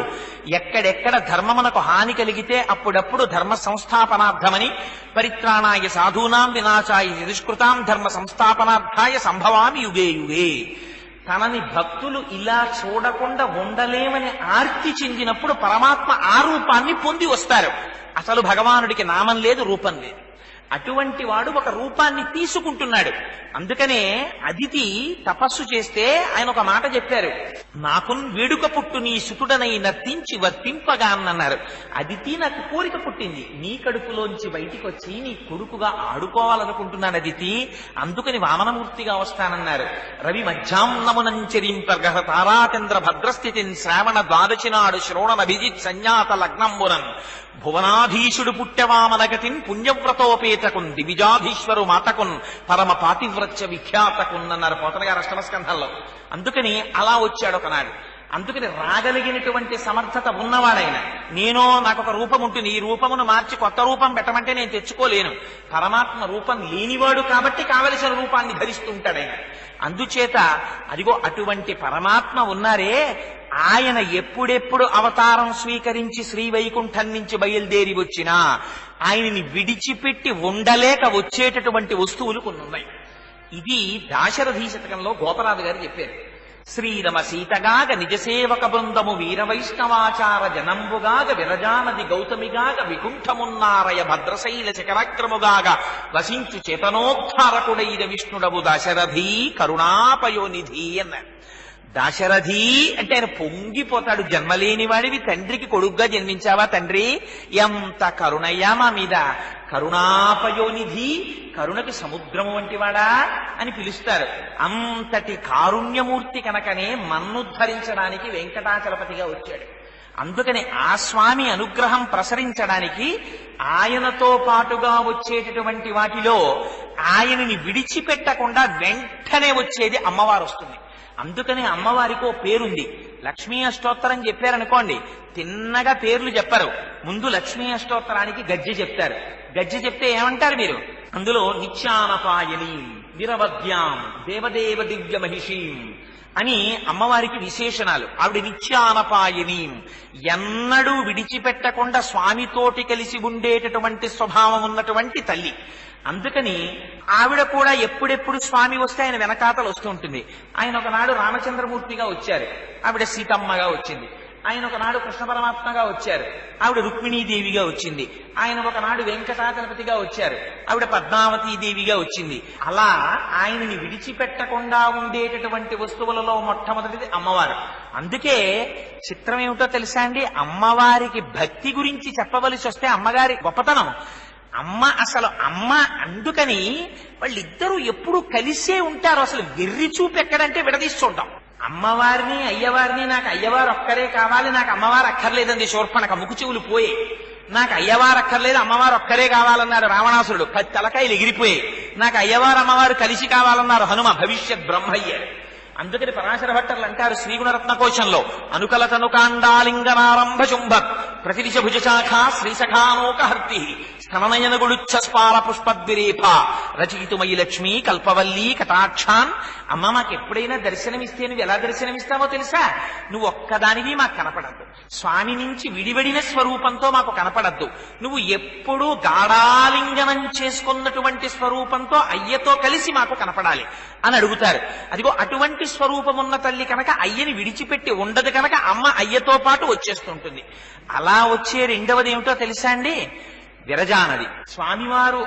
ఎక్కడెక్కడ ధర్మమునకు హాని కలిగితే అప్పుడప్పుడు ధర్మ సంస్థాపనార్థమని పరిత్రాణాయ సాధూనాం వినాశాయ దుష్కృతాం ధర్మ సంస్థాపనార్థాయ సంభవామి యుగే యుగే. తనని భక్తులు ఇలా చూడకుండా ఉండలేమని ఆర్తి చెందినప్పుడు పరమాత్మ ఆ రూపాన్ని పొంది వస్తారు. అసలు భగవానుడికి నామం లేదు, రూపం లేదు. అటువంటి వాడు ఒక రూపాన్ని తీసుకుంటున్నాడు. అందుకనే అదితి తపస్సు చేస్తే ఆయన ఒక మాట చెప్పారు, నాకు వేడుక పుట్టు నీ సుతుడనై నర్తించి వర్తింపగా అన్నారు. అదితి నాకు కోరిక పుట్టింది, నీ కడుపులోంచి బయటికి వచ్చి నీ కొడుకుగా ఆడుకోవాలనుకుంటున్నాను అదితి, అందుకని వామనమూర్తిగా వస్తానన్నారు. రవి మధ్యాహ్నమునంచరింపర్గహ తారాచంద్ర భద్రస్థితిన్ శ్రావణ ద్వాదశి నాడు శ్రోణనభిజిత్ సంజాత లగ్నంబునన్ భువనాధీశుడు పుట్టవామనగతిన్ పుణ్యవ్రతోపేతకున్ దివిజాధీశ్వరు మాతకున్ పరమ పాతివ్రత్య విఖ్యాతకున్ అన్నారు పోతన గారు అష్టమస్కంధంలో. అందుకని అలా వచ్చాడు ఒకనాడు. అందుకని రాగలిగినటువంటి సమర్థత ఉన్నవాడైన నాకు ఒక రూపం ఉంటుంది, ఈ రూపమును మార్చి కొత్త రూపం పెట్టమంటే నేను తెచ్చుకోలేను. పరమాత్మ రూపం లేనివాడు కాబట్టి కావలసిన రూపాన్ని ధరిస్తుంటాడైన. అందుచేత అదిగో అటువంటి పరమాత్మ ఉన్నారే, ఆయన ఎప్పుడెప్పుడు అవతారం స్వీకరించి శ్రీవైకుంఠం నుంచి బయలుదేరి వచ్చినా ఆయనని విడిచిపెట్టి ఉండలేక వచ్చేటటువంటి వస్తువులు కొన్ని ఉన్నాయి. ఇది దాశరథీ శతకంలో గోపరాజు గారు చెప్పారు. శ్రీరమ సీతగాగ నిజసేవక బృందము వీరవైష్ణవాచార జనంబుగాగ విరజానది గౌతమిగాగ వికుంఠమున్నారయ భద్రశైల శిఖరాగ్రముగాగ వసించు చేతనోద్ధారకుడైన విష్ణుడవు దశరథీ కరుణాపయోనిధి అన్నారు. దాశరథి అంటే ఆయన పొంగిపోతాడు. జన్మలేని వాడివి తండ్రికి కొడుగ్గా జన్మించావా తండ్రి, ఎంత కరుణయ్యా మా మీద, కరుణాపయోనిధి, కరుణకి సముద్రము వంటివాడా అని పిలుస్తారు. అంతటి కారుణ్యమూర్తి కనుకనే మన్నుద్ధరించడానికి వెంకటాచలపతిగా వచ్చాడు. అందుకని ఆ స్వామి అనుగ్రహం ప్రసరించడానికి ఆయనతో పాటుగా వచ్చేటటువంటి వాటిలో ఆయనని విడిచిపెట్టకుండా వెంటనే వచ్చేది అమ్మవారు వస్తుంది. అందుకని అమ్మవారికి ఓ పేరుంది. లక్ష్మీ అష్టోత్తరం చెప్పారనుకోండి, తిన్నగా పేర్లు చెప్పరు. ముందు లక్ష్మీ అష్టోత్తరానికి గజ్జె చెప్తారు. గజ్జె చెప్తే ఏమంటారు మీరు? అందులో నిత్యానపాయని నిరవధ్యాం దేవదేవ దివ్య మహిషీం అని అమ్మవారికి విశేషణాలు. ఆవిడ నిత్యానపాయని, ఎన్నడూ విడిచిపెట్టకుండా స్వామితోటి కలిసి ఉండేటటువంటి స్వభావం ఉన్నటువంటి తల్లి. అందుకని ఆవిడ కూడా ఎప్పుడెప్పుడు స్వామి వస్తే ఆయన వెనకాతలు వస్తూ ఉంటుంది. ఆయన ఒకనాడు రామచంద్రమూర్తిగా వచ్చారు, ఆవిడ సీతమ్మగా వచ్చింది. ఆయన ఒకనాడు కృష్ణ పరమాత్మగా వచ్చారు, ఆవిడ రుక్మిణీదేవిగా వచ్చింది. ఆయన ఒకనాడు వెంకటాచలపతిగా వచ్చారు, ఆవిడ పద్మావతీదేవిగా వచ్చింది. అలా ఆయనని విడిచిపెట్టకుండా ఉండేటటువంటి వస్తువులలో మొట్టమొదటిది అమ్మవారు. అందుకే చిత్రం ఏమిటో తెలుసా అండి, అమ్మవారికి భక్తి గురించి చెప్పవలసి వస్తే అమ్మగారి గొప్పతనం. అసలు అమ్మ అందుకని వాళ్ళిద్దరూ ఎప్పుడు కలిసే ఉంటారు. అసలు వెర్రి చూపు ఎక్కడంటే విడదీసి చూద్దాం. అమ్మవారిని అయ్యవారిని, నాకు అయ్యవారు ఒక్కరే కావాలి, నాకు అమ్మవారు అక్కర్లేదండి శూర్పణఖ, ముక్కు చెవులు పోయే. నాకు అయ్యవారు అక్కర్లేదు, అమ్మవారు ఒక్కరే కావాలన్నాడు రావణాసురుడు, 10 తలకాయలు ఎగిరిపోయాయి. నాకు అయ్యవారు అమ్మవారు కలిసి కావాలన్నారు హనుమ, భవిష్యత్ బ్రహ్మయ్య. అందుకని పరాశర భట్టర్లు అంటారు శ్రీగుణరత్న కోశంలో, అనుకలతనుకాండాలింగనారంభ శుంభత్ ప్రతిదిశ భుజశాఖ శ్రీసఖానోకహర్తి స్తననయనగుడుచ్చ స్పార పుష్పద్విరేఫ రచయితుమయి లక్ష్మి కల్పవల్లి కటాక్షాన్. అమ్మ మాకు ఎప్పుడైనా దర్శనమిస్తే నువ్వు ఎలా దర్శనమిస్తావో తెలుసా? నువ్వు ఒక్కదానివి మాకు కనపడద్దు, స్వామి నుంచి విడివడిన స్వరూపంతో మాకు కనపడద్దు, నువ్వు ఎప్పుడూ గాఢాలింగనం చేసుకున్నటువంటి స్వరూపంతో అయ్యతో కలిసి మాకు కనపడాలి అని అడుగుతారు. అదిగో అటువంటి స్వరూపమున్న తల్లి కనుక అయ్యని విడిచిపెట్టి ఉండదు కనుక అమ్మ అయ్యతో పాటు వచ్చేస్తుంటుంది. అలా వచ్చే రెండవది ఏమిటో తెలుసా అండి? విరజానది. స్వామివారు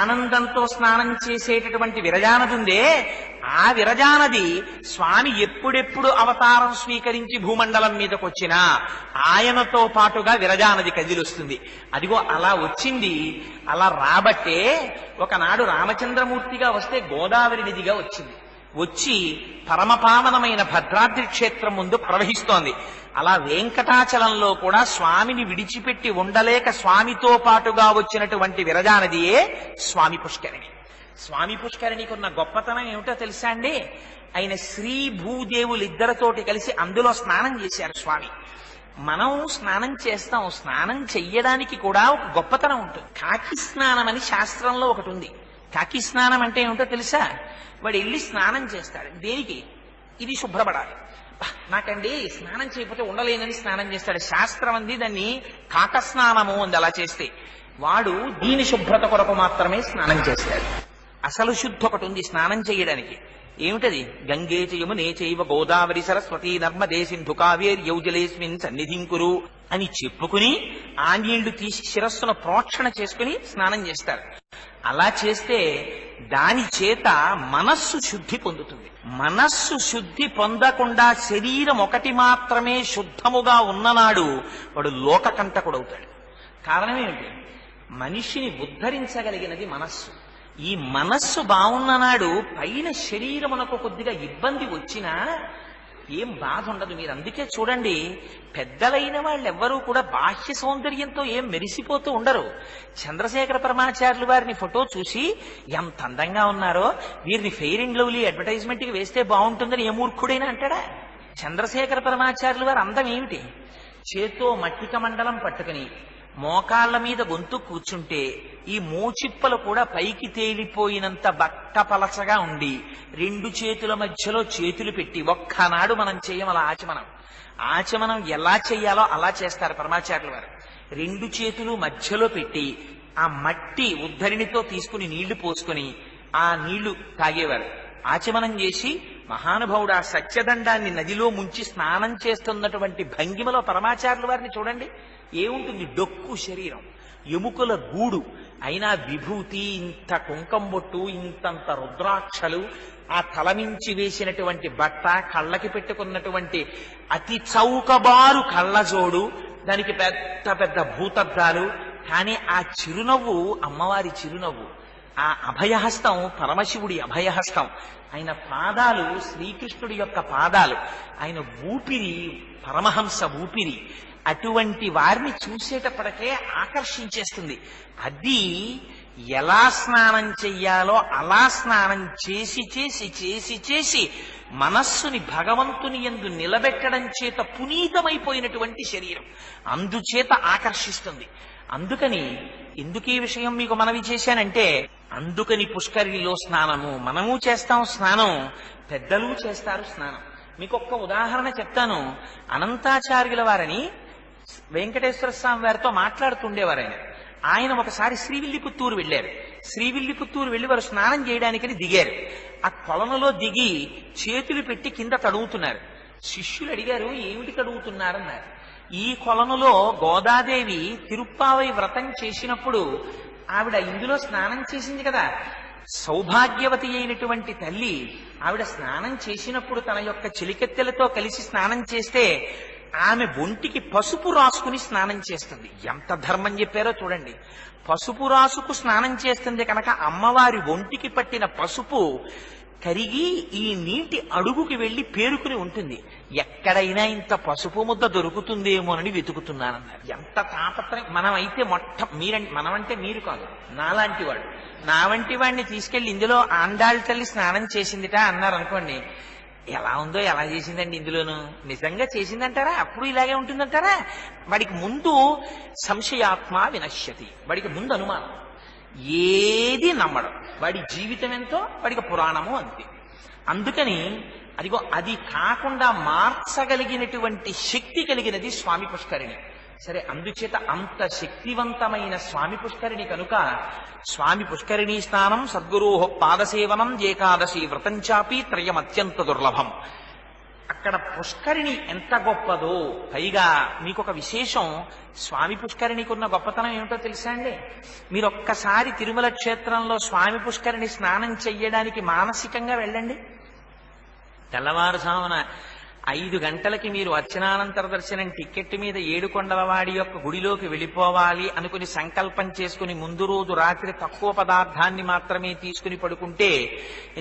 ఆనందంతో స్నానం చేసేటటువంటి విరజానది ఉందే, ఆ విరజానది స్వామి ఎప్పుడెప్పుడు అవతారం స్వీకరించి భూమండలం మీదకి వచ్చినా ఆయనతో పాటుగా విరజానది కదిలొస్తుంది. అదిగో అలా వచ్చింది. అలా రాబట్టే ఒకనాడు రామచంద్రమూర్తిగా వస్తే గోదావరి నదిగా వచ్చింది. వచ్చి పరమపావనమైన భద్రాద్రి క్షేత్రం ముందు ప్రవహిస్తోంది. అలా వెంకటాచలంలో కూడా స్వామిని విడిచిపెట్టి ఉండలేక స్వామితో పాటుగా వచ్చినటువంటి విరజానదియే స్వామి పుష్కరిణి. స్వామి పుష్కరిణికి ఉన్న గొప్పతనం ఏమిటో తెలుసా అండి? ఆయన శ్రీ భూదేవులిద్దరితోటి కలిసి అందులో స్నానం చేశారు స్వామి. మనం స్నానం చేస్తాం, స్నానం చెయ్యడానికి కూడా ఒక గొప్పతనం ఉంటుంది. కాకి స్నానం అని శాస్త్రంలో ఒకటి ఉంది. కాకి స్నానం అంటే ఏమిటో తెలుసా? వాడు వెళ్ళి స్నానం చేస్తాడు. దేనికి? ఇది శుభ్రపడాలి. నాకండి స్నానం చేయకపోతే ఉండలేనని స్నానం చేస్తాడు. శాస్త్రం అంది దాన్ని కాక స్నానము అంది. అలా చేస్తే వాడు దీని శుభ్రత కొరకు మాత్రమే స్నానం చేస్తాడు. అసలు శుద్ధి ఒకటి ఉంది స్నానం చేయడానికి. ఏమిటది? గంగే చయమునే చైవ గోదావరి సరస్వతి నర్మదే సింధు కావేరి యౌజలేస్మిన్ సన్నిధిం కురు అని చెప్పుకుని ఆ నీళ్లు తీసి శిరస్సును ప్రోక్షణ చేసుకుని స్నానం చేస్తారు. అలా చేస్తే దాని చేత మనస్సు శుద్ధి పొందుతుంది. మనస్సు శుద్ధి పొందకుండా శరీరం ఒకటి మాత్రమే శుద్ధముగా ఉన్ననాడు వాడు లోకకంటకుడవుతాడు. కారణం ఏమిటి? మనిషిని ఉద్ధరించగలిగినది మనస్సు. ఈ మనస్సు బాగున్ననాడు పైన శరీరమునకు కొద్దిగా ఇబ్బంది వచ్చినా ఏం బాధ ఉండదు. మీరు అందుకే చూడండి, పెద్దలైన వాళ్ళెవ్వరూ కూడా బాహ్య సౌందర్యంతో ఏం మెరిసిపోతూ ఉండరు. చంద్రశేఖర పరమాచార్యులు వారిని ఫోటో చూసి ఎంత అందంగా ఉన్నారో, వీరిని ఫెయిర్ అండ్ లవ్లీ అడ్వర్టైజ్మెంట్కి వేస్తే బాగుంటుందని ఏ మూర్ఖుడైనా అంటాడా? చంద్రశేఖర పరమాచార్యులు వారి అందం ఏమిటి? చేత్తో మట్టిక మండలం పట్టుకుని మోకాళ్ల మీద గొంతు కూర్చుంటే ఈ మోచిప్పలు కూడా పైకి తేలిపోయినంత బట్ట పలచగా ఉండి రెండు చేతుల మధ్యలో చేతులు పెట్టి ఒక్కనాడు మనం చెయ్యం అలా ఆచమనం ఎలా చెయ్యాలో అలా చేస్తారు పరమాచార్యుల వారు. రెండు చేతులు మధ్యలో పెట్టి ఆ మట్టి ఉద్ధరిణితో తీసుకుని నీళ్లు పోసుకుని ఆ నీళ్లు తాగేవారు. ఆచమనం చేసి మహానుభావుడు ఆ సత్యదండాన్ని నదిలో ముంచి స్నానం చేస్తున్నటువంటి భంగిమలో పరమాచార్యుల వారిని చూడండి. ఏముంటుంది? డొక్కు శరీరం, ఎముకల గూడు, అయినా విభూతి, ఇంత కుంకంబొట్టు, ఇంతంత రుద్రాక్షలు, ఆ తలమించి వేసినటువంటి బట్ట, కళ్ళకి పెట్టుకున్నటువంటి అతి చౌకబారు కళ్ళజోడు, దానికి పెద్ద పెద్ద భూతద్దాలు. కానీ ఆ చిరునవ్వు అమ్మవారి చిరునవ్వు, ఆ అభయహస్తం పరమశివుడి అభయహస్తం, ఆయన పాదాలు శ్రీకృష్ణుడి యొక్క పాదాలు, ఆయన ఊపిరి పరమహంస ఊపిరి. అటువంటి వారిని చూసేటప్పటికే ఆకర్షించేస్తుంది. అది ఎలా స్నానం చెయ్యాలో అలా స్నానం చేసి చేసి చేసి చేసి మనస్సుని భగవంతుని యందు నిలబెట్టడం చేత పునీతమైపోయినటువంటి శరీరం అందుచేత ఆకర్షిస్తుంది. అందుకని ఎందుకు ఈ విషయం మీకు మనవి చేశానంటే, అందుకని పుష్కరిణిలో స్నానము మనము చేస్తాం, స్నానం పెద్దలు చేస్తారు స్నానం. మీకు ఒక్క ఉదాహరణ చెప్తాను. అనంతాచార్యుల వారని వెంకటేశ్వర స్వామి వారితో మాట్లాడుతుండేవారు. ఆయన ఒకసారి శ్రీవిల్లిపుత్తూరు వెళ్ళారు. శ్రీవిల్లిపుత్తూరు వెళ్ళి వారు స్నానం చేయడానికని దిగారు. ఆ కొలనులో దిగి చేతులు పెట్టి కింద తడుగుతున్నారు. శిష్యులు అడిగారు, ఏమిటి తడుగుతున్నారన్నారు. ఈ కొలనులో గోదాదేవి తిరుప్పావై వ్రతం చేసినప్పుడు ఆవిడ ఇందులో స్నానం చేసింది కదా. సౌభాగ్యవతి అయినటువంటి తల్లి ఆవిడ స్నానం చేసినప్పుడు తన యొక్క చెలికెత్తెలతో కలిసి స్నానం చేస్తే ఆమె ఒంటికి పసుపు రాసుకుని స్నానం చేస్తుంది. ఎంత ధర్మం చెప్పారో చూడండి. పసుపు రాసుకు స్నానం చేస్తుంది కనుక అమ్మవారి ఒంటికి పట్టిన పసుపు కరిగి ఈ నీటి అడుగుకి వెళ్లి పేరుకుని ఉంటుంది. ఎక్కడైనా ఇంత పసుపు ముద్ద దొరుకుతుందేమోనని వెతుకుతున్నానన్నారు. ఎంత తాపత్రయం! మనమైతే మనమంటే మీరు కాదు, నాలాంటి వాడు, నా వంటి వాడిని తీసుకెళ్లి ఇందులో ఆండాళ్ళ తల్లి స్నానం చేసిందిట అన్నారు అనుకోండి, ఎలా ఉందో ఎలా చేసిందండి ఇందులోను, నిజంగా చేసిందంటారా? అప్పుడు ఇలాగే ఉంటుందంటారా? వాడికి ముందు సంశయాత్మ వినశ్యతి, వాడికి ముందు అనుమానం, ఏది నమ్మడం. వాడి జీవితం ఎంతో వాడికి పురాణము అంతే. అందుకని అదిగో అది కాకుండా మార్చగలిగినటువంటి శక్తి కలిగినది స్వామి పుష్కరిణి. సరే, అందుచేత అంత శక్తివంతమైన స్వామి పుష్కరిణి కనుక స్వామి పుష్కరిణీ స్నానం సద్గురోః పాదసేవనం ఏకాదశి వ్రతం చాపి త్రయం అత్యంత దుర్లభం. అక్కడ పుష్కరిణి ఎంత గొప్పదో. పైగా మీకు ఒక విశేషం, స్వామి పుష్కరిణికి ఉన్న గొప్పతనం ఏమిటో తెలుసా అండి? మీరు ఒక్కసారి తిరుమల క్షేత్రంలో స్వామి పుష్కరిణి స్నానం చెయ్యడానికి మానసికంగా వెళ్ళండి. తెల్లవారుజామున 5 గంటలకి మీరు అర్చనానంతర దర్శనం టికెట్ మీద ఏడుకొండలవాడి యొక్క గుడిలోకి వెళ్ళిపోవాలి అనుకుని సంకల్పం చేసుకుని ముందు రోజు రాత్రి తక్కువ పదార్థాన్ని మాత్రమే తీసుకుని పడుకుంటే,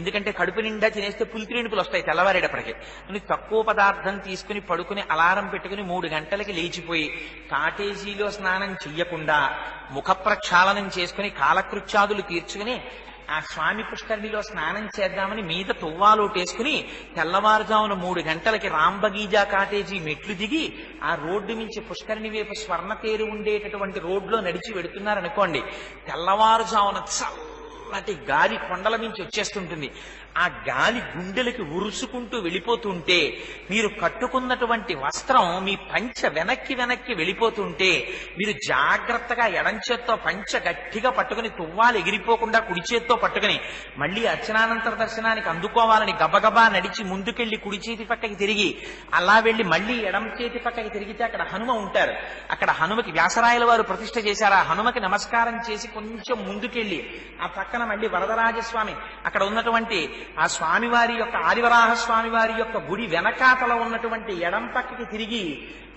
ఎందుకంటే కడుపు నిండా తినేస్తే పులితిరేణుకులు వస్తాయి తెల్లవారేటప్పటికి, అని తక్కువ పదార్థం తీసుకుని పడుకుని అలారం పెట్టుకుని 3 గంటలకి లేచిపోయి కాటేజీలో స్నానం చెయ్యకుండా ముఖ ప్రక్షాళనం చేసుకుని కాలకృత్యాదులు తీర్చుకుని ఆ స్వామి పుష్కరిణిలో స్నానం చేద్దామని మీద తువ్వాలోటేసుకుని తెల్లవారుజామున 3 గంటలకి రాంబగీజా కాటేజీ మెట్లు దిగి ఆ రోడ్డు నుంచి పుష్కరిణి వైపు స్వర్ణతేరు ఉండేటటువంటి రోడ్లో నడిచి వెడుతున్నారనుకోండి, తెల్లవారుజామున చల్లటి గాలి కొండల నుంచి వచ్చేస్తుంటుంది. ఆ గాలి గుండెలకి ఉరుసుకుంటూ వెళ్ళిపోతుంటే, మీరు కట్టుకున్నటువంటి వస్త్రం మీ పంచ వెనక్కి వెనక్కి వెళ్ళిపోతుంటే, మీరు జాగ్రత్తగా ఎడం చేత్తో పంచ గట్టిగా పట్టుకుని తువ్వాలు ఎగిరిపోకుండా కుడి చేత్తో పట్టుకుని మళ్ళీ అర్చనానంతర దర్శనానికి అందుకోవాలని గబగబా నడిచి ముందుకెళ్లి కుడి చేతి పక్కకి తిరిగి అలా వెళ్లి మళ్ళీ ఎడం చేతి పక్కకి తిరిగితే అక్కడ హనుమ ఉంటారు. అక్కడ హనుమకి వ్యాసరాయల వారు ప్రతిష్ఠ చేశారు. ఆ హనుమకి నమస్కారం చేసి కొంచెం ముందుకెళ్లి ఆ పక్కన మళ్ళీ వరదరాజస్వామి, అక్కడ ఉన్నటువంటి ఆ స్వామివారి యొక్క ఆదివరాహ స్వామివారి యొక్క గుడి వెనకాతల ఉన్నటువంటి ఎడం పక్కకి తిరిగి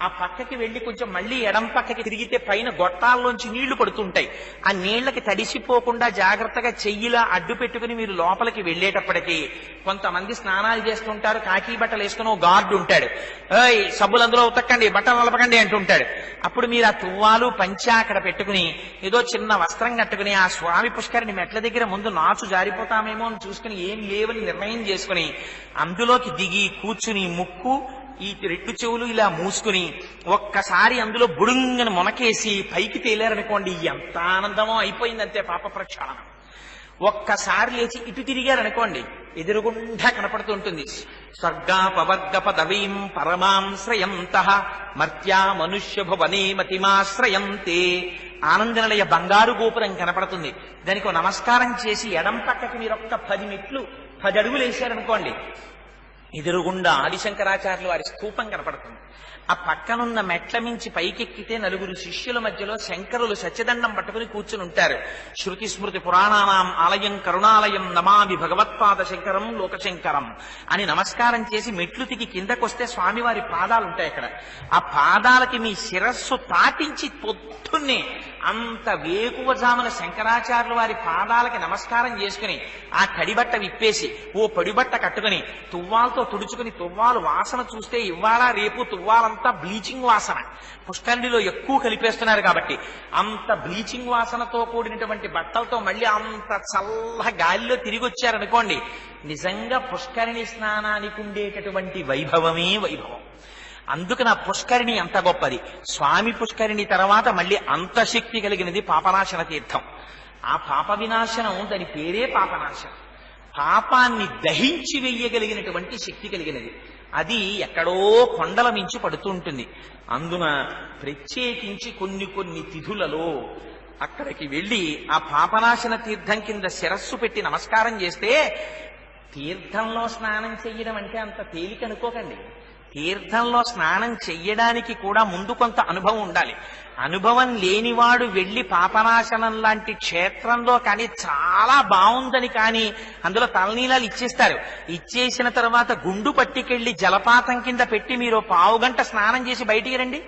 ఆ పక్కకి వెళ్లి కొంచెం మళ్ళీ ఎడం పక్కకి తిరిగితే పైన గొట్టాల్లోంచి నీళ్లు పడుతుంటాయి. ఆ నీళ్లకి తడిసిపోకుండా జాగ్రత్తగా చెయ్యిలా అడ్డు పెట్టుకుని మీరు లోపలికి వెళ్లేటప్పటికీ కొంతమంది స్నానాలు చేస్తుంటారు, కాకి బట్టలు వేసుకుని ఓ గార్డు ఉంటాడు. ఏయ్ సబ్బులు అందులో ఉతక్కండి, బట్టలు నలపకండి అంటుంటాడు. అప్పుడు మీరు ఆ తువ్వాలు పంచా అక్కడ పెట్టుకుని ఏదో చిన్న వస్త్రం కట్టుకుని ఆ స్వామి పుష్కరిణి మెట్ల దగ్గర ముందు నాచు జారిపోతామేమో అని చూసుకుని ఏం లేవని నిర్ణయం చేసుకుని అందులోకి దిగి కూర్చుని ముక్కు ఈ రెండు చెవులు ఇలా మూసుకుని ఒక్కసారి అందులో బుడుంగని మొనకేసి పైకి తేలారనుకోండి, ఎంత ఆనందమో అయిపోయిందంతే పాప ప్రక్షాళన. ఒక్కసారి లేచి ఇటు తిరిగారనుకోండి, ఎదురుగుండా కనపడుతుంటుంది స్వర్గాపవర్గ పదవీం పరమాం శ్రయంతః మర్త్యా మనుష్య భువనే మతిమాశ్రయంతే. ఆనందనిలయ బంగారు గోపురం కనపడుతుంది. దానికి నమస్కారం చేసి ఎడం పక్కకి మీరు ఒక్క 10 మెట్లు 10 అడుగులు వేశారనుకోండి, ఎదురుగుండా ఆదిశంకరాచార్యులు వారి స్తూపం కనపడుతుంది. ఆ పక్కనున్న మెట్ల మించి పైకెక్కితే నలుగురు శిష్యుల మధ్యలో శంకరులు సత్యదండం పట్టుకుని కూర్చుని ఉంటారు. శృతి స్మృతి పురాణానాం ఆలయం కరుణాలయం నమామి భగవత్పాద శంకరం లోకశంకరం అని నమస్కారం చేసి మెట్లు దిగి కిందకొస్తే స్వామివారి పాదాలు ఉంటాయి అక్కడ. ఆ పాదాలకి మీ శిరస్సు తాటించి పొద్దున్నే అంత వేకువజామున శంకరాచార్యుల వారి పాదాలకి నమస్కారం చేసుకుని ఆ కడిబట్ట విప్పేసి ఓ పొడిబట్ట కట్టుకుని తువ్వాలతో తుడుచుకుని, తువ్వాలు వాసన చూస్తే ఇవాళ రేపు తువ్వాలంతా బ్లీచింగ్ వాసన, పుష్కరిణిలో ఎక్కువ కలిపేస్తున్నారు కాబట్టి అంత బ్లీచింగ్ వాసనతో కూడినటువంటి బట్టలతో మళ్ళీ అంత చల్ల గాలిలో తిరిగి వచ్చారనుకోండి, నిజంగా పుష్కరిణి స్నానానికి ఉండేటటువంటి వైభవమే వైభవం. అందుకని ఆ పుష్కరిణి అంత గొప్పది. స్వామి పుష్కరిణి తర్వాత మళ్ళీ అంత శక్తి కలిగినది పాపనాశన తీర్థం. ఆ పాప వినాశనం, దాని పేరే పాపనాశనం. పాపాన్ని దహించి వెయ్యగలిగినటువంటి శక్తి కలిగినది. అది ఎక్కడో కొండల మించి పడుతూ ఉంటుంది. అందున ప్రత్యేకించి కొన్ని తిథులలో అక్కడికి వెళ్ళి ఆ పాపనాశన తీర్థం కింద శిరస్సు పెట్టి నమస్కారం చేస్తే, తీర్థంలో స్నానం చెయ్యడం అంటే అంత తేలిక అనుకోకండి. తీర్థంలో స్నానం చెయ్యడానికి కూడా ముందు కొంత అనుభవం ఉండాలి. అనుభవం లేనివాడు వెళ్లి పాపనాశనం లాంటి క్షేత్రంలో కానీ చాలా బాగుందని కానీ అందులో తలనీలాలు ఇచ్చేస్తారు. ఇచ్చేసిన తర్వాత గుండు పట్టికెళ్లి జలపాతం కింద పెట్టి మీరు 1/2 గంట స్నానం చేసి బయటికి రండి,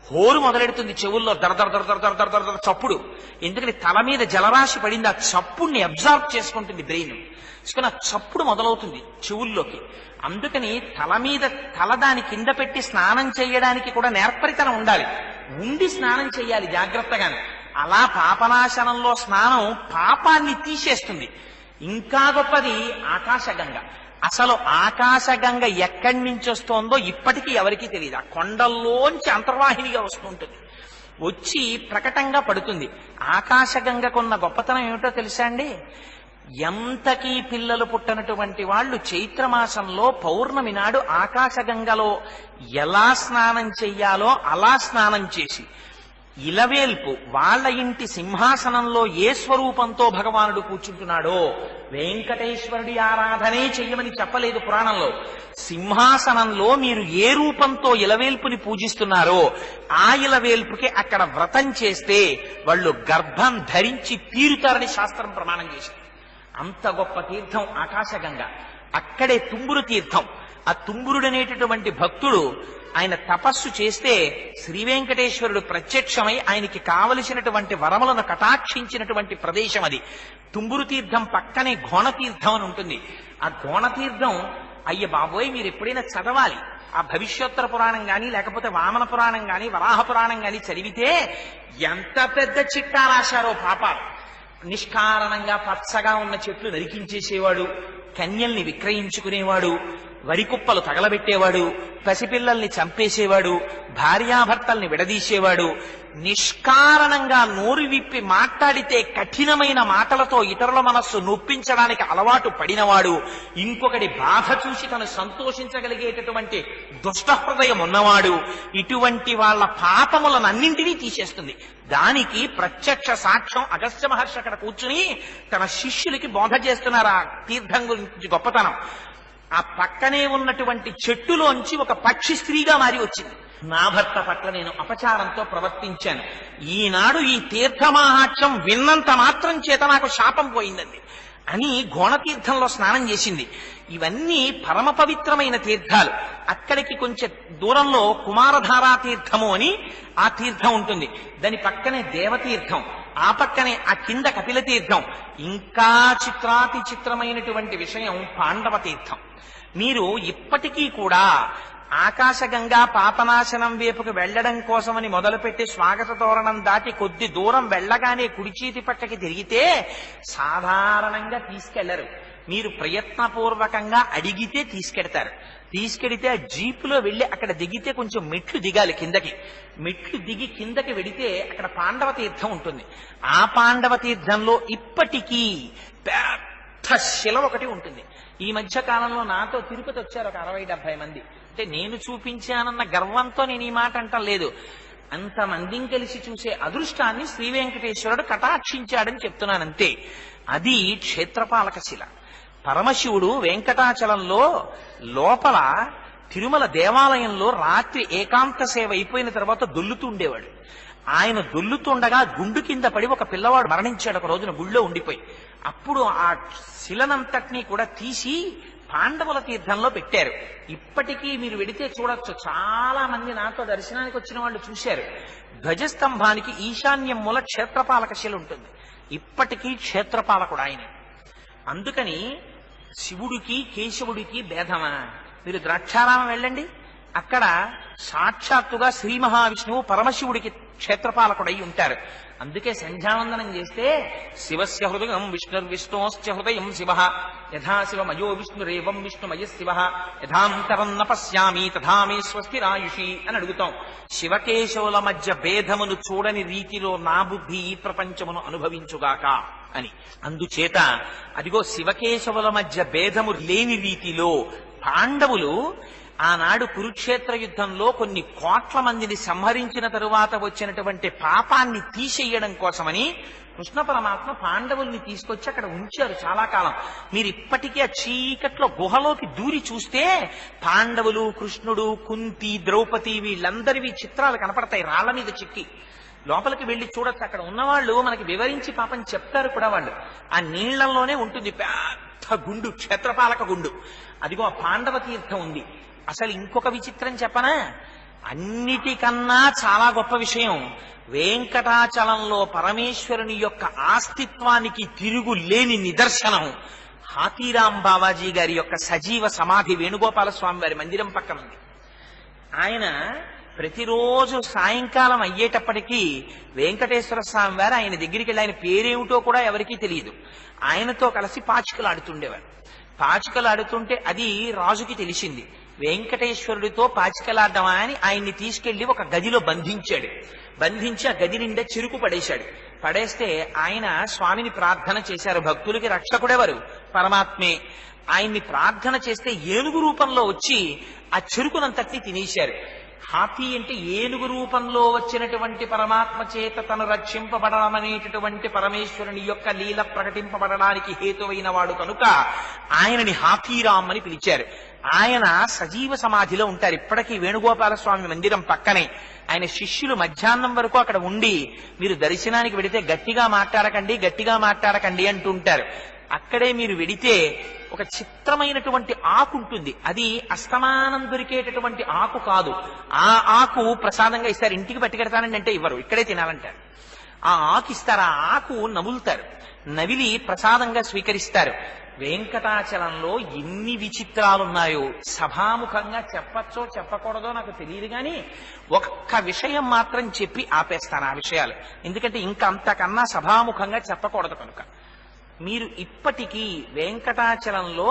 హోరు మొదలెడుతుంది చెవుల్లో దర దర దర దర దర దర దర చప్పుడు. ఎందుకని తల మీద జలరాశి పడింది, ఆ చప్పుడిని అబ్జార్బ్ చేసుకుంటుంది బ్రెయిన్. ఆ చప్పుడు మొదలవుతుంది చెవుల్లోకి. అందుకని తల దాని కింద పెట్టి స్నానం చేయడానికి కూడా నేర్పరితనం ఉండాలి. ఉండి స్నానం చెయ్యాలి జాగ్రత్తగానే. అలా పాపనాశనంలో స్నానం పాపాన్ని తీసేస్తుంది. ఇంకా గొప్పది ఆకాశగంగ. అసలు ఆకాశగంగ ఎక్కడి నుంచి వస్తోందో ఇప్పటికీ ఎవరికీ తెలియదు. ఆ కొండల్లోంచి అంతర్వాహినిగా వస్తుంటుంది, వచ్చి ప్రకటంగా పడుతుంది. ఆకాశగంగకున్న గొప్పతనం ఏమిటో తెలుసా అండి? ఎంతకీ పిల్లలు పుట్టనటువంటి వాళ్ళు చైత్రమాసంలో పౌర్ణమి నాడు ఆకాశగంగలో ఎలా స్నానం చెయ్యాలో అలా స్నానం చేసి, ఇలవేల్పు వాళ్ళ ఇంటి సింహాసనంలో ఏ స్వరూపంతో భగవానుడు కూర్చుంటున్నాడో, వెంకటేశ్వరుడి ఆరాధనే చెయ్యమని చెప్పలేదు పురాణంలో. సింహాసనంలో మీరు ఏ రూపంతో ఇలవేల్పుని పూజిస్తున్నారో ఆ ఇలవేల్పుకి అక్కడ వ్రతం చేస్తే వాళ్ళు గర్భం ధరించి తీరుతారని శాస్త్రం ప్రమాణం చేసింది. అంత గొప్ప తీర్థం ఆకాశగంగ. అక్కడే తుంబురు తీర్థం. ఆ తుంబురుడనేటటువంటి భక్తుడు ఆయన తపస్సు చేస్తే శ్రీ వెంకటేశ్వరుడు ప్రత్యక్షమై ఆయనకి కావలసినటువంటి వరములను కటాక్షించినటువంటి ప్రదేశం అది. తుంబురు తీర్థం పక్కనే ఘోణతీర్థం అని ఉంటుంది. ఆ ఘోణతీర్థం అయ్య బాబోయ్ మీరు ఎప్పుడైనా చదవాలి. ఆ భవిష్యోత్తర పురాణం గాని లేకపోతే వామన పురాణం గాని వరాహ పురాణం గాని చదివితే ఎంత పెద్ద చిట్టా రాశారో పాపాలు. నిష్కారణంగా పచ్చగా ఉన్న చెట్లు నరికించేసేవాడు, కన్యల్ని విక్రయించుకునేవాడు, వరికుప్పలు తగలబెట్టేవాడు, పసిపిల్లల్ని చంపేసేవాడు, భార్యాభర్తల్ని విడదీసేవాడు, నిష్కారణంగా నోరు విప్పి మాట్లాడితే కఠినమైన మాటలతో ఇతరుల మనస్సు నొప్పించడానికి అలవాటు పడినవాడు, ఇంకొకటి బాధ చూసి తను సంతోషించగలిగేటటువంటి దుష్ట హృదయం ఉన్నవాడు, ఇటువంటి వాళ్ళ పాపములనన్నింటినీ తీసేస్తుంది. దానికి ప్రత్యక్ష సాక్ష్యం అగస్త్య మహర్షి అక్కడ కూర్చుని తన శిష్యులకి బోధ చేస్తున్నారు ఆ తీర్థం గురించి గొప్పతనం. ఆ పక్కనే ఉన్నటువంటి చెట్టులోంచి ఒక పక్షి స్త్రీగా మారి వచ్చింది. నా భర్త పట్ల నేను అపచారంతో ప్రవర్తించాను, ఈనాడు ఈ తీర్థమాహాత్యం విన్నంత మాత్రం చేత నాకు శాపం పోయిందండి అని గోణతీర్థంలో స్నానం చేసింది. ఇవన్నీ పరమ పవిత్రమైన తీర్థాలు. అక్కడికి కొంచెం దూరంలో కుమారధారా తీర్థము అని ఆ తీర్థం ఉంటుంది. దాని పక్కనే దేవతీర్థం, ఆ పక్కనే ఆ కింద కపిల తీర్థం. ఇంకా చిత్రాతి చిత్రమైనటువంటి విషయం పాండవ తీర్థం. మీరు ఇప్పటికీ కూడా ఆకాశగంగా పాపనాశనం వైపుకు వెళ్లడం కోసమని మొదలుపెట్టి స్వాగత తోరణం దాటి కొద్ది దూరం వెళ్ళగానే కుడిచేతి పక్కకి తిరిగితే సాధారణంగా తీసుకెళ్లరు. మీరు ప్రయత్నపూర్వకంగా అడిగితే తీసుకెడతారు. తీసుకెడితే ఆ జీపులో వెళ్లి అక్కడ దిగితే కొంచెం మెట్లు దిగాలి కిందకి. మెట్లు దిగి కిందకి వెడితే అక్కడ పాండవ తీర్థం ఉంటుంది. ఆ పాండవ తీర్థంలో ఇప్పటికీ పెద్ద శిల ఒకటి ఉంటుంది. ఈ మధ్య కాలంలో నాతో తిరుపతి వచ్చారు ఒక 60-70 మంది. అంటే నేను చూపించానన్న గర్వంతో నేను ఈ మాట అంటం లేదు, అంతమందిని కలిసి చూసే అదృష్టాన్ని శ్రీ వెంకటేశ్వరుడు కటాక్షించాడని చెప్తున్నానంతే. అది క్షేత్రపాలక శిల. పరమశివుడు వెంకటాచలంలో లోపల తిరుమల దేవాలయంలో రాత్రి ఏకాంత సేవ అయిపోయిన తర్వాత దొల్లుతూ ఉండేవాడు. ఆయన దొల్లుతుండగా గుండు కింద పడి ఒక పిల్లవాడు మరణించాడు ఒక రోజున గుళ్ళో ఉండిపోయి. అప్పుడు ఆ శిలనంతటినీ కూడా తీసి పాండవుల తీర్థంలో పెట్టారు. ఇప్పటికీ మీరు వెడితే చూడొచ్చు, చాలా మంది నాతో దర్శనానికి వచ్చిన వాళ్ళు చూశారు. ధ్వజస్తంభానికి ఈశాన్యం మూల క్షేత్రపాలక శిల ఉంటుంది. ఇప్పటికీ క్షేత్రపాలకుడు ఆయన. అందుకని శివుడికి కేశవుడికి భేదమా? మీరు ద్రాక్షారామం వెళ్ళండి, అక్కడ సాక్షాత్తుగా శ్రీ మహావిష్ణువు పరమశివుడికి క్షేత్రపాలకుడై ఉంటారు. అందుకే సంధ్యావందనం చేస్తే శివస్య హృదయం విష్ణుర్విష్ణోశ్చ హృదయం శివ యథా శివమయో విష్ణురేవం విష్ణుమయ శివ యథాంతరం న పశ్యామి తథా మే స్వస్తిరాయుషి అని అడుగుతాం. శివకేశవుల మధ్య భేదమును చూడని రీతిలో నా బుద్ధి ఈ ప్రపంచమును అనుభవించుగాక అని. అందుచేత అదిగో శివకేశవుల మధ్య భేదము లేని రీతిలో పాండవులు ఆనాడు కురుక్షేత్ర యుద్ధంలో కొన్ని కోట్ల మందిని సంహరించిన తరువాత వచ్చినటువంటి పాపాన్ని తీసేయడం కోసమని కృష్ణ పరమాత్మ పాండవుల్ని తీసుకొచ్చి అక్కడ ఉంచారు చాలా కాలం. మీరు ఇప్పటికీ ఆ చీకట్లో గుహలోకి దూరి చూస్తే పాండవులు, కృష్ణుడు, కుంతి, ద్రౌపది వీళ్ళందరివి చిత్రాలు కనపడతాయి రాళ్ల మీద చిక్కి. లోపలికి వెళ్లి చూడొచ్చు. అక్కడ ఉన్నవాళ్ళు మనకి వివరించి పాపం చెప్తారు కూడా. వాళ్ళు ఆ నీళ్లలోనే ఉంటుంది పెద్ద గుండు, క్షేత్రపాలక గుండు. అదిగో ఆ పాండవ తీర్థం ఉంది. అసలు ఇంకొక విచిత్రం చెప్పనా? అన్నిటికన్నా చాలా గొప్ప విషయం, వెంకటాచలంలో పరమేశ్వరుని యొక్క ఆస్తిత్వానికి తిరుగు లేని నిదర్శనం హాతీరాం బావాజీ గారి యొక్క సజీవ సమాధి వేణుగోపాల స్వామి వారి మందిరం పక్కన ఉంది. ఆయన ప్రతిరోజు సాయంకాలం అయ్యేటప్పటికీ వెంకటేశ్వర స్వామి వారు ఆయన దగ్గరికి వెళ్ళి, ఆయన పేరేమిటో కూడా ఎవరికీ తెలియదు, ఆయనతో కలిసి పాచికలు ఆడుతుండేవారు. పాచికలు ఆడుతుంటే అది రాజుకి తెలిసింది. వెంకటేశ్వరుడితో పాచికలాడ్డమా అని ఆయన్ని తీసుకెళ్లి ఒక గదిలో బంధించాడు. బంధించి ఆ గది నిండా చెరుకు పడేశాడు. పడేస్తే ఆయన స్వామిని ప్రార్థన చేశారు. భక్తులకి రక్షకుడెవరు? పరమాత్మే. ఆయన్ని ప్రార్థన చేస్తే ఏనుగు రూపంలో వచ్చి ఆ చెరుకునంతటి తినేశారు. హాతీ అంటే ఏనుగు రూపంలో వచ్చినటువంటి పరమాత్మ చేత తను రక్షింపబడమనేటటువంటి పరమేశ్వరుని యొక్క లీల ప్రకటింపబడడానికి హేతువైన వాడు కనుక ఆయనని హాతీరామ్ అని పిలిచారు. ఆయన సజీవ సమాధిలో ఉంటారు ఇప్పటికీ వేణుగోపాల స్వామి మందిరం పక్కనే. ఆయన శిష్యులు మధ్యాహ్నం వరకు అక్కడ ఉండి, మీరు దర్శనానికి వెడితే గట్టిగా మాట్లాడకండి, గట్టిగా మాట్లాడకండి అంటుంటారు. అక్కడే మీరు వెడితే ఒక చిత్రమైనటువంటి ఆకు ఉంటుంది. అది అస్తమానం దొరికేటటువంటి ఆకు కాదు. ఆ ఆకు ప్రసాదంగా ఇస్తారు. ఇంటికి పట్టుకెడతానండి అంటే ఇవ్వరు, ఇక్కడే తినాలంటారు. ఆ ఆకు ఇస్తారు. ఆ ఆకు నములుతారు, నవిలి ప్రసాదంగా స్వీకరిస్తారు. వెంకటాచలంలో ఎన్ని విచిత్రాలున్నాయో సభాముఖంగా చెప్పచ్చో చెప్పకూడదో నాకు తెలియదు, కానీ ఒక్క విషయం మాత్రం చెప్పి ఆపేస్తాను ఆ విషయాలు. ఎందుకంటే ఇంకా అంతకన్నా సభాముఖంగా చెప్పకూడదు కనుక. మీరు ఇప్పటికీ వెంకటాచలంలో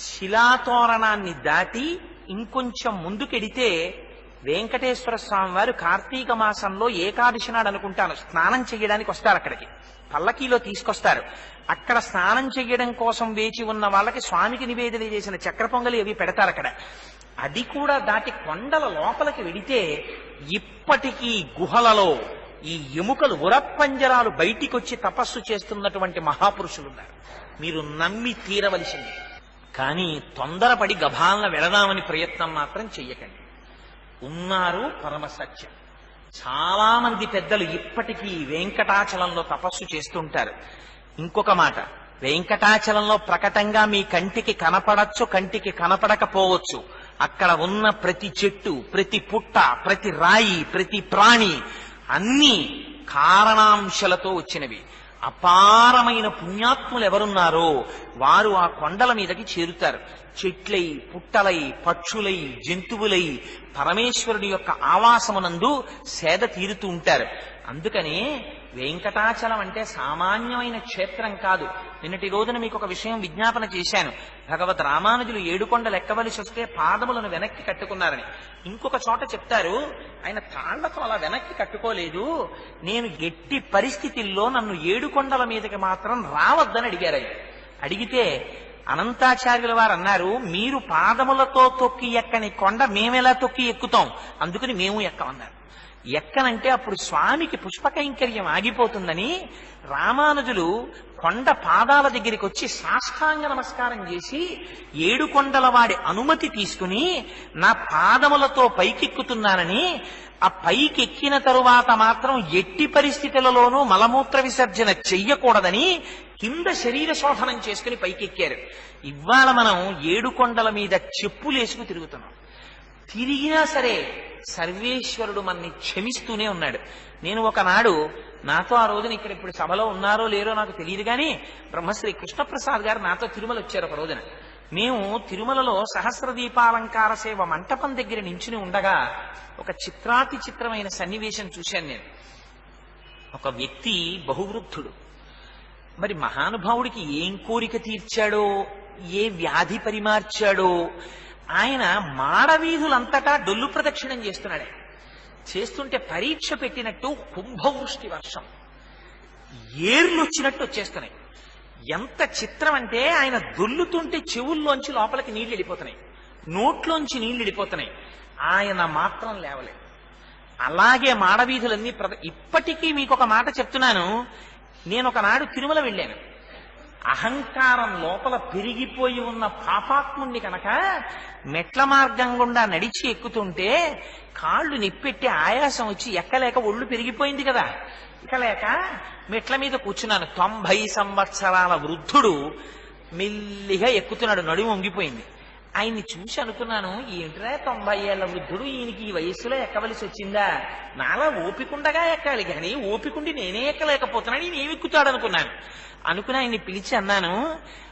శిలాతోరణాన్ని దాటి ఇంకొంచెం ముందుకెడితే వెంకటేశ్వర స్వామి వారు కార్తీక మాసంలో ఏకాదశి నాడు అనుకుంటాను స్నానం చెయ్యడానికి వస్తారు. అక్కడికి పల్లకీలో తీసుకొస్తారు. అక్కడ స్నానం చెయ్యడం కోసం వేచి ఉన్న వాళ్ళకి స్వామికి నివేదన చేసిన చక్ర పొంగలి అవి పెడతారు అక్కడ. అది కూడా దాటి కొండల లోపలికి వెడితే ఇప్పటికీ గుహలలో ఈ ఎముకలు ఉరప్పంజరాలు బయటికి వచ్చి తపస్సు చేస్తున్నటువంటి మహాపురుషులు ఉన్నారు. మీరు నమ్మి తీరవలసింది. కానీ తొందరపడి గభాలన వెళదామని ప్రయత్నం మాత్రం చెయ్యకండి. ఉన్నారు పరమసత్యం. చాలా మంది పెద్దలు ఇప్పటికీ వెంకటాచలంలో తపస్సు చేస్తుంటారు. ఇంకొక మాట, వెంకటాచలంలో ప్రకటంగా మీ కంటికి కనపడచ్చు, కంటికి కనపడకపోవచ్చు. అక్కడ ఉన్న ప్రతి చెట్టు, ప్రతి పుట్ట, ప్రతి రాయి, ప్రతి ప్రాణి అన్ని కారణాంశాలతో వచ్చినవి. అపారమైన పుణ్యాత్ములు ఎవరున్నారో వారు ఆ కొండల మీదకి చేరుతారు. చెట్లై, పుట్టలై, పక్షులై, జంతువులై పరమేశ్వరుడి యొక్క ఆవాసమునందు సేద తీరుతూ ఉంటారు. అందుకని వెంకటాచలం అంటే సామాన్యమైన క్షేత్రం కాదు. నిన్నటి రోజున మీకు ఒక విషయం విజ్ఞాపన చేశాను. భగవద్ రామానుజులు 7 కొండలు ఎక్కవలసి వస్తే పాదములను వెనక్కి కట్టుకున్నారని. ఇంకొక చోట చెప్తారు, ఆయన తాళ్లతో అలా వెనక్కి కట్టుకోలేదు, నేను ఎట్టి పరిస్థితుల్లో నన్ను 7 కొండల మీదకి మాత్రం రావద్దని అడిగారు. అడిగితే అనంతాచార్యుల వారు అన్నారు, మీరు పాదములతో తొక్కి ఎక్కని కొండ మేమెలా తొక్కి ఎక్కుతాం, అందుకని మేము ఎక్కమన్నారు. ఎక్కనంటే అప్పుడు స్వామికి పుష్పకైంకర్యం ఆగిపోతుందని రామానుజులు కొండ పాదాల దగ్గరికి వచ్చి సాష్టాంగ నమస్కారం చేసి 7 కొండల వాడి అనుమతి తీసుకుని నా పాదములతో పైకెక్కుతున్నానని, ఆ పైకెక్కిన తరువాత మాత్రం ఎట్టి పరిస్థితులలోనూ మలమూత్ర విసర్జన చెయ్యకూడదని కింద శరీర శోధనం చేసుకుని పైకెక్కారు. ఇవాళ మనం 7 కొండల మీద చెప్పులేసుకు తిరుగుతున్నాం. తిరిగినా సరే సర్వేశ్వరుడు మనని క్షమిస్తూనే ఉన్నాడు. నేను ఒకనాడు, నాతో ఆ రోజున ఇక్కడ ఇప్పుడు సభలో ఉన్నారో లేరో నాకు తెలియదు కానీ, బ్రహ్మశ్రీ కృష్ణప్రసాద్ గారు నాతో తిరుమల వచ్చారు ఒక రోజున. మేము తిరుమలలో సహస్రదీపాలంకార సేవ మంటపం దగ్గర నించుని ఉండగా ఒక చిత్రాతి చిత్రమైన సన్నివేశం చూశాను నేను. ఒక వ్యక్తి బహువృద్ధుడు. మరి మహానుభావుడికి ఏం కోరిక తీర్చాడో, ఏ వ్యాధి పరిమార్చాడో, ఆయన మాడవీధులంతటా డొల్లు ప్రదక్షిణం చేస్తున్నాడే. చేస్తుంటే పరీక్ష పెట్టినట్టు కుంభవృష్టి వర్షం, ఏర్లు వచ్చినట్టు వచ్చేస్తున్నాయి. ఎంత చిత్రం అంటే ఆయన దొల్లుతుంటే చెవుల్లోంచి లోపలికి నీళ్లు వెళ్ళిపోతున్నాయి, నోట్లోంచి నీళ్లు వెళ్ళిపోతున్నాయి. ఆయన మాత్రం లేవలేదు. అలాగే మాడవీధులన్నీ ఇప్పటికీ మీకు ఒక మాట చెప్తున్నాను. నేను ఒకనాడు తిరుమల వెళ్ళాను. అహంకారం లోపల పెరిగిపోయి ఉన్న పాపాత్ముణ్ణి కనుక మెట్ల మార్గం గుండా నడిచి ఎక్కుతుంటే కాళ్ళు నిప్పెట్టి ఆయాసం వచ్చి ఎక్కలేక ఒళ్ళు పెరిగిపోయింది కదా, ఎక్కలేక మెట్ల మీద కూర్చున్నాను. 90 సంవత్సరాల వృద్ధుడు మెల్లిగా ఎక్కుతున్నాడు, నడుము వంగిపోయింది. ఆయన్ని చూసి అనుకున్నాను, ఏంట్రా 90 ఏళ్ల వృద్ధుడు, ఈయనకి ఈ వయస్సులో ఎక్కవలసి వచ్చిందా? నాలా ఓపికండగా ఎక్కాలి కానీ ఓపికండి నేనే ఎక్కలేకపోతున్నాను, ఈయన ఏమి ఎక్కుతాడు అనుకున్నాను. అనుకుని ఆయన్ని పిలిచి అన్నాను,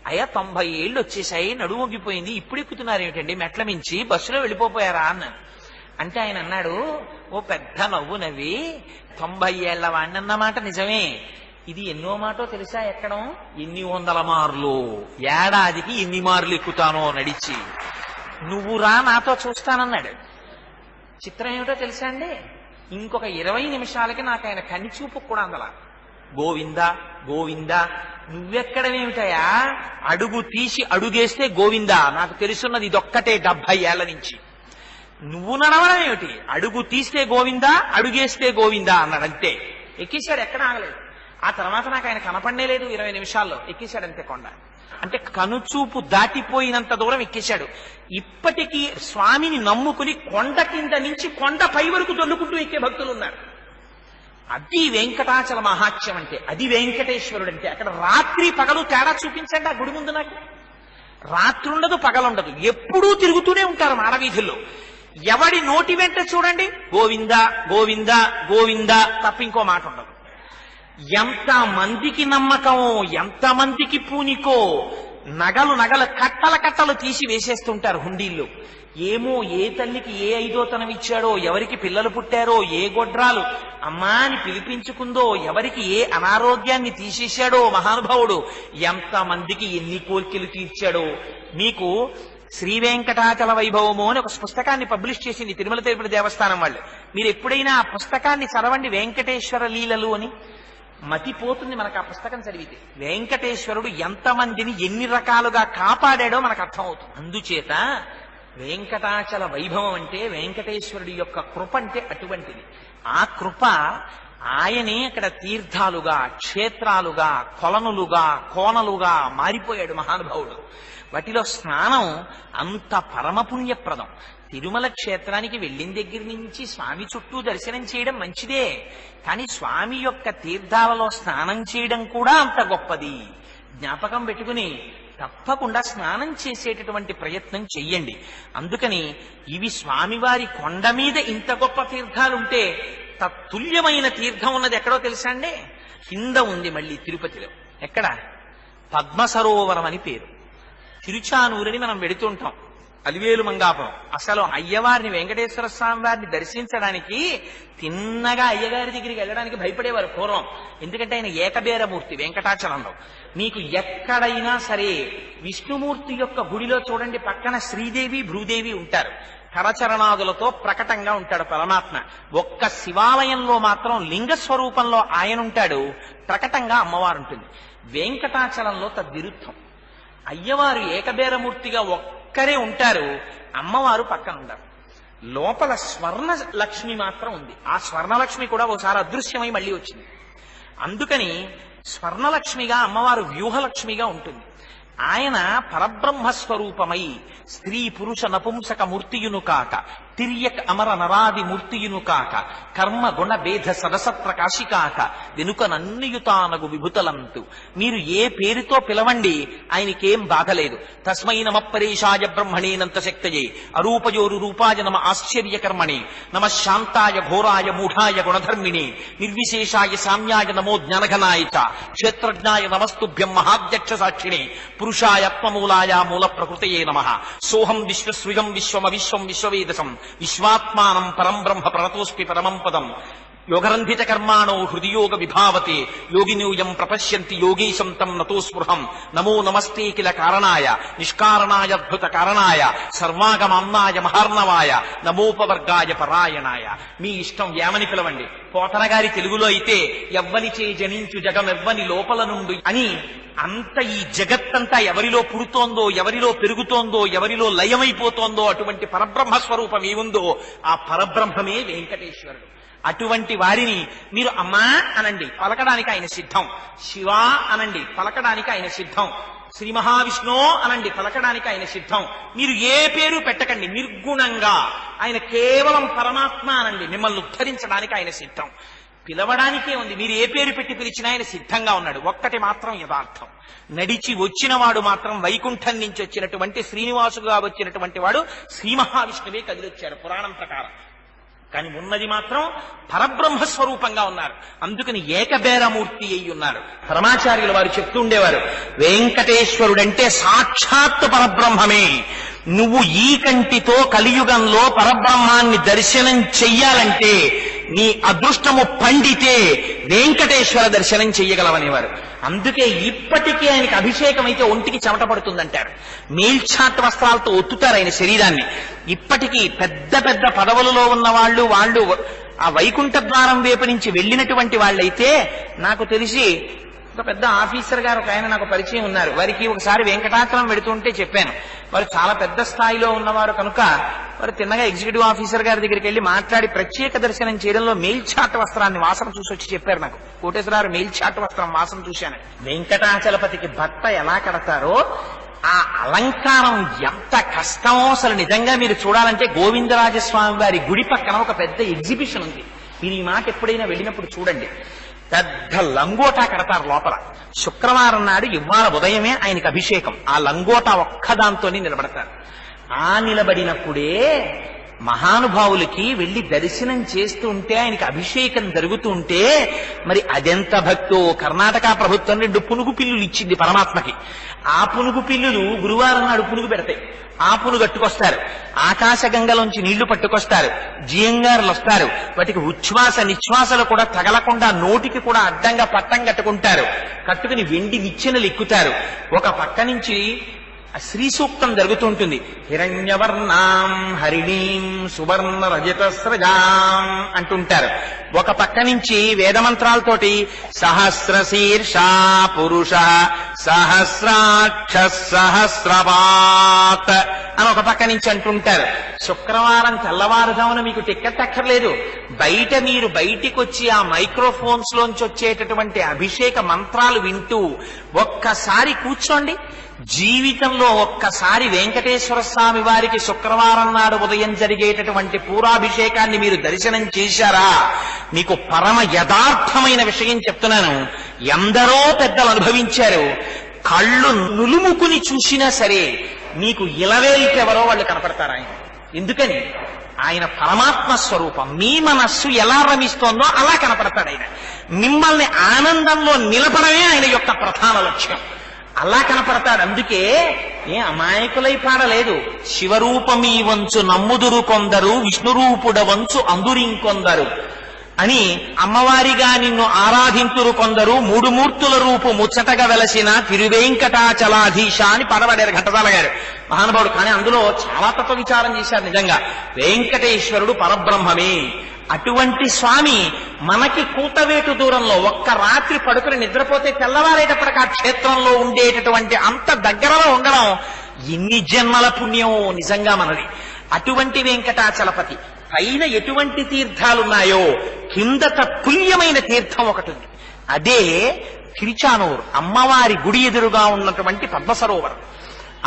అయ్యా 90 ఏళ్ళు వచ్చేసాయి, నడుము వంగిపోయింది, ఇప్పుడు ఎక్కుతున్నారు ఏమిటండి మెట్ల మించి, బస్సులో వెళ్ళిపోయారా అన్నాను. అంటే ఆయన అన్నాడు, ఓ పెద్ద నవ్వు నవ్వి, 90 ఏళ్ల వాణ్ణన్నమాట నిజమే, ఇది ఎన్నో మాటో తెలుసా ఎక్కడం? 800 మార్లు, ఏడాదికి ఎన్ని మార్లు ఎక్కుతానో నడిచి, నువ్వు రా నాతో చూస్తానన్నాడు. చిత్రం ఏమిటో తెలుసా అండి, ఇంకొక 20 నిమిషాలకి నాకు ఆయన కనిచూపు కూడా అందలా. గోవిందా గోవిందా, నువ్వెక్కడమేమిటయా, అడుగు తీసి అడుగేస్తే గోవిందా, నాకు తెలుసున్నది ఇదొక్కటే 70 ఏళ్ల నుంచి. నువ్వు నడవడం ఏమిటి, అడుగు తీస్తే గోవిందా, అడుగేస్తే గోవిందా అన్నాడు. అంతే, ఎక్కేశాడు, ఎక్కడ ఆగలేదు. ఆ తర్వాత నాకు ఆయన కనపడనే లేదు. 20 నిమిషాల్లో ఎక్కేశాడు అంతే కొండ. అంటే కనుచూపు దాటిపోయినంత దూరం ఎక్కేశాడు. ఇప్పటికీ స్వామిని నమ్ముకుని కొండ కింద నుంచి కొండ పై వరకు దొల్లుకుంటూ ఎక్కే భక్తులు ఉన్నారు. అది వెంకటాచల మహాత్యం అంటే, అది వెంకటేశ్వరుడు అంటే. అక్కడ రాత్రి పగలు తేడా చూపించండి ఆ గుడి ముందు. నాకు రాత్రి ఉండదు, పగలుండదు, ఎప్పుడూ తిరుగుతూనే ఉంటారు మాడవీధుల్లో. ఎవడి నోటి వెంట చూడండి గోవిందా గోవిందా గోవిందా తప్ప ఇంకో మాట ఉండదు. ఎంత మందికి నమ్మకమో, ఎంత మందికి పూనికో, నగలు కట్టలు తీసి వేసేస్తుంటారు హుండీల్లో. ఏమో ఏ తల్లికి ఏ ఐదోతనం ఇచ్చాడో, ఎవరికి పిల్లలు పుట్టారో, ఏ గొడ్రాలు అమ్మా అని పిలిపించుకుందో, ఎవరికి ఏ అనారోగ్యాన్ని తీసేశాడో మహానుభావుడు, ఎంతమందికి ఎన్ని కోరికలు తీర్చాడో. మీకు శ్రీ వెంకటాచల వైభవము అని ఒక పుస్తకాన్ని పబ్లిష్ చేసింది తిరుమల తిరుపతి దేవస్థానం వాళ్ళు. మీరు ఎప్పుడైనా ఆ పుస్తకాన్ని చదవండి, వెంకటేశ్వర లీలలు అని. మతిపోతుంది మనకు ఆ పుస్తకం చదివితే. వెంకటేశ్వరుడు ఎంతమందిని ఎన్ని రకాలుగా కాపాడాడో మనకు అర్థం అవుతుంది. అందుచేత వెంకటాచల వైభవం అంటే వెంకటేశ్వరుడి యొక్క కృప అంటే అటువంటిది. ఆ కృప ఆయనే అక్కడ తీర్థాలుగా, క్షేత్రాలుగా, కొలనులుగా, కోనలుగా మారిపోయాడు మహానుభావుడు. వాటిలో స్నానం అంత పరమపుణ్యప్రదం. తిరుమల క్షేత్రానికి వెళ్ళిన దగ్గర నుంచి స్వామి చుట్టూ దర్శనం చేయడం మంచిదే, కానీ స్వామి యొక్క తీర్థాలలో స్నానం చేయడం కూడా అంత గొప్పది. జ్ఞాపకం పెట్టుకుని తప్పకుండా స్నానం చేసేటటువంటి ప్రయత్నం చెయ్యండి. అందుకని ఇవి స్వామివారి కొండ మీద ఇంత గొప్ప తీర్థాలుంటే తత్తుల్యమైన తీర్థం ఉన్నది ఎక్కడో తెలుసా అండి? కింద ఉంది మళ్ళీ తిరుపతిలో. ఎక్కడ? పద్మసరోవరం అని పేరు. తిరుచానూరుని మనం వెడుతుంటాం, అలివేలు మంగాపురం. అసలు అయ్యవారిని, వెంకటేశ్వర స్వామి వారిని దర్శించడానికి తిన్నగా అయ్యగారి దగ్గరికి వెళ్ళడానికి భయపడేవారు పూర్వం. ఎందుకంటే ఆయన ఏకబేరమూర్తి వెంకటాచలంలో. మీకు ఎక్కడైనా సరే విష్ణుమూర్తి యొక్క గుడిలో చూడండి, పక్కన శ్రీదేవి భూదేవి ఉంటారు. కరచరణాదులతో ప్రకటంగా ఉంటాడు పరమాత్మ. ఒక్క శివాలయంలో మాత్రం లింగ స్వరూపంలో ఆయన ఉంటాడు, ప్రకటంగా అమ్మవారు ఉంటుంది. వెంకటాచలంలో తద్విరుద్ధం. అయ్యవారు ఏకబేరమూర్తిగా ఒక్కరే ఉంటారు, అమ్మవారు పక్కన ఉంటారు. లోపల స్వర్ణ లక్ష్మి మాత్రం ఉంది. ఆ స్వర్ణలక్ష్మి కూడా ఒకసారి అదృశ్యమై మళ్ళీ వచ్చింది. అందుకని స్వర్ణలక్ష్మిగా అమ్మవారు వ్యూహలక్ష్మిగా ఉంటుంది. ఆయన పరబ్రహ్మస్వరూపమై స్త్రీ పురుష నపుంసక మూర్తియును కాక, తిర్యక్ అమర నరాది మూర్తియును కాక, కర్మ గుణ భేద సరస ప్రకాశి కాక, వెనుక నన్నియుతానగు విభుతలంతు. మీరు ఏ పేరుతో పిలవండి ఆయనకేం బాధలేదు. తస్మై నమ పరేశాయ బ్రహ్మణేనంత శక్తయే అరూపయోరు రూపాయ నమ ఆశ్చర్యకర్మణి నమ శాంతాయ ఘోరాయ మూఢాయ గుణధర్మిణి నిర్విశేషాయ సామ్యాయ నమో జ్ఞానఘనాయ చ క్షేత్రజ్ఞాయ నమస్తుభ్యం మహాధ్యక్ష సాక్షిణి పురుషాయత్మమూలాయ మూల ప్రకృతయే నమః. సోహం విశ్వస్వయం విశ్వమవిశ్వం విశ్వవేదసం విశ్వాత్మానం పరం బ్రహ్మ ప్రణతోస్మి పరమం పదం. యోగరంధిత కర్మాణో హృదియోగ విభావతే యోగినూయం ప్రపశ్యంతి యోగీశం తం నతోస్పృహం. నమో నమస్తే కిల కారణాయ నిష్కారణాయ అద్భుత కారణాయ సర్వాగమామ్నాయ మహార్ణవాయ నమోపవర్గాయ పరాయణాయ. మీ ఇష్టం ఏమని పిలవండి. పోతన గారి తెలుగులో అయితే ఎవ్వనిచే జనించు జగమెవ్వని లోపల నుండి అని. అంత ఈ జగత్తంతా ఎవరిలో పుడుతోందో, ఎవరిలో పెరుగుతోందో, ఎవరిలో లయమైపోతోందో అటువంటి పరబ్రహ్మ స్వరూపం ఏముందో ఆ పరబ్రహ్మమే వెంకటేశ్వరుడు. అటువంటి వారిని మీరు అమ్మా అనండి, పలకడానికి ఆయన సిద్ధం. శివ అనండి, పలకడానికి ఆయన సిద్ధం. శ్రీ మహావిష్ణు అనండి, పలకడానికి ఆయన సిద్ధం. మీరు ఏ పేరు పెట్టకండి, నిర్గుణంగా ఆయన కేవలం పరమాత్మ అనండి, మిమ్మల్ని ఉద్ధరించడానికి ఆయన సిద్ధం. పిలవడానికే ఉంది, మీరు ఏ పేరు పెట్టి పిలిచినా ఆయన సిద్ధంగా ఉన్నాడు. ఒక్కటి మాత్రం యథార్థం, నడిచి వచ్చిన వాడు మాత్రం వైకుంఠం నుంచి వచ్చినటువంటి శ్రీనివాసుగా వచ్చినటువంటి వాడు శ్రీ మహావిష్ణువే కదిలొచ్చాడు పురాణం ప్రకారం. కానీ ఉన్నది మాత్రం పరబ్రహ్మస్వరూపంగా ఉన్నారు. అందుకని ఏకబేరమూర్తి అయి ఉన్నారు. పరమాచార్యుల వారు చెప్తూ ఉండేవారు, వెంకటేశ్వరుడంటే సాక్షాత్తు పరబ్రహ్మమే. నువ్వు ఈ కంటితో కలియుగంలో పరబ్రహ్మాన్ని దర్శనం చెయ్యాలంటే నీ అదృష్టము పండితే వెంకటేశ్వర దర్శనం చెయ్యగలవనేవారు. అందుకే ఇప్పటికీ ఆయనకి అభిషేకం అయితే ఒంటికి చెమట పడుతుందంటారు. మేల్ఛాట్ వస్త్రాలతో ఒత్తుతారు ఆయన శరీరాన్ని. ఇప్పటికీ పెద్ద పెద్ద పదవులలో ఉన్న వాళ్ళు ఆ వైకుంఠ ద్వారం వైపు నుంచి వెళ్ళినటువంటి వాళ్ళైతే, నాకు తెలిసి ఒక పెద్ద ఆఫీసర్ గారు ఒక ఆయన నాకు పరిచయం ఉన్నారు. వారికి ఒకసారి వెంకటాచలం వెడుతుంటే చెప్పాను, వారు చాలా పెద్ద స్థాయిలో ఉన్నవారు కనుక వారు తిన్నగా ఎగ్జిక్యూటివ్ ఆఫీసర్ గారి దగ్గరికి వెళ్ళి మాట్లాడి ప్రత్యేక దర్శనం చేయడంలో మేల్ఛాట్ వస్త్రాన్ని వాసన చూసి వచ్చి చెప్పారు నాకు. కోటేశ్వరరావు మేల్ఛాట్ వస్త్రం వాసన చూశాను. వెంకటాచలపతికి బట్ట ఎలా కడతారో ఆ అలంకారం ఎంత కష్టమో అసలు నిజంగా మీరు చూడాలంటే గోవిందరాజస్వామి వారి గుడి పక్కన ఒక పెద్ద ఎగ్జిబిషన్ ఉంది. మీరు ఈ మాట ఎప్పుడైనా వెళ్ళినప్పుడు చూడండి. పెద్ద లంగోటా కడతారు లోపల. శుక్రవారం నాడు ఇవాళ ఉదయమే ఆయనకి అభిషేకం. ఆ లంగోటా ఒక్కదాంతోనే నిలబడతారు. ఆ నిలబడినప్పుడే మహానుభావులకి వెళ్ళి దర్శనం చేస్తూ ఉంటే ఆయనకి అభిషేకం జరుగుతూ ఉంటే మరి అదెంత భక్తో. కర్ణాటక ప్రభుత్వం 2 పునుగు పిల్లులు ఇచ్చింది పరమాత్మకి. ఆ పునుగు పిల్లులు గురువారం నాడు పునుగు పెడతాయి. ఆ పునుగు కట్టుకొస్తారు. ఆకాశగంగలోంచి నీళ్లు పట్టుకొస్తారు. జియంగారులు వస్తారు. వాటికి ఉచ్ఛ్వాస నిశ్వాసలు కూడా తగలకుండా నోటికి కూడా అడ్డంగా పట్టం కట్టుకుంటారు. కట్టుకుని వెండి నిచ్చెనలు ఎక్కుతారు. ఒక పక్క నుంచి శ్రీ సూక్తం జరుగుతూ ఉంటుంది. హిరణ్యవర్ణాం హరిణీం సువర్ణ రజతస్రజాం అంటుంటారు. ఒక పక్క నుంచి వేదమంత్రాలతోటి సహస్రశీర్షా పురుష సహస్రాక్ష సహస్రపాత్ అని ఒక పక్క నుంచి అంటుంటారు. శుక్రవారం తెల్లవారుజామున మీకు టిక్కెట్ అక్కర్లేదు. మీరు బయటికి వచ్చి ఆ మైక్రోఫోన్స్ లోంచి వచ్చేటటువంటి అభిషేక మంత్రాలు వింటూ ఒక్కసారి కూర్చోండి. జీవితంలో ఒక్కసారి వెంకటేశ్వర స్వామి వారికి శుక్రవారం నాడు ఉదయం జరిగేటటువంటి పూరాభిషేకాన్ని మీరు దర్శనం చేశారా? మీకు పరమ యథార్థమైన విషయం చెప్తున్నాను. ఎందరో పెద్దలు అనుభవించారు. కళ్ళు నులుముకుని చూసినా సరే మీకు ఇలవేలికెవరో వాళ్ళు కనపడతారు. ఆయన ఎందుకని? ఆయన పరమాత్మ స్వరూపం. మీ మనస్సు ఎలా రమిస్తోందో అలా కనపడతాడు ఆయన. మిమ్మల్ని ఆనందంలో నిలపడమే ఆయన యొక్క ప్రధాన లక్ష్యం. అలా కనపడతాడు. అందుకే అమాయకులై పాడలేదు. శివరూపమీ వంచు నమ్ముదురు కొందరు, విష్ణురూపుడ వంచు అందురింకొందరు అని అమ్మవారిగా నిన్ను ఆరాధింతురు కొందరు, 3 మూర్తుల రూపు ముచ్చటగా వెలసిన తిరువేంకటాచలాధీశ అని పాడబడారు ఘంటసాల గారు మహానుభావుడు. కానీ అందులో చాలా తత్వ విచారం చేశారు. నిజంగా వెంకటేశ్వరుడు పరబ్రహ్మమే. అటువంటి స్వామి మనకి కూతవేటు దూరంలో ఒక్క రాత్రి పడుకుని నిద్రపోతే తెల్లవారేటప్పటికి ఆ క్షేత్రంలో ఉండేటటువంటి అంత దగ్గరలో ఉండడం ఎన్ని జన్మల పుణ్యమో నిజంగా మనది. అటువంటి వెంకటాచలపతి పైన ఎటువంటి తీర్థాలున్నాయో కిందట పుణ్యమైన తీర్థం ఒకటి ఉంది. అదే తిరుచానూరు అమ్మవారి గుడి ఎదురుగా ఉన్నటువంటి పద్మసరోవరం.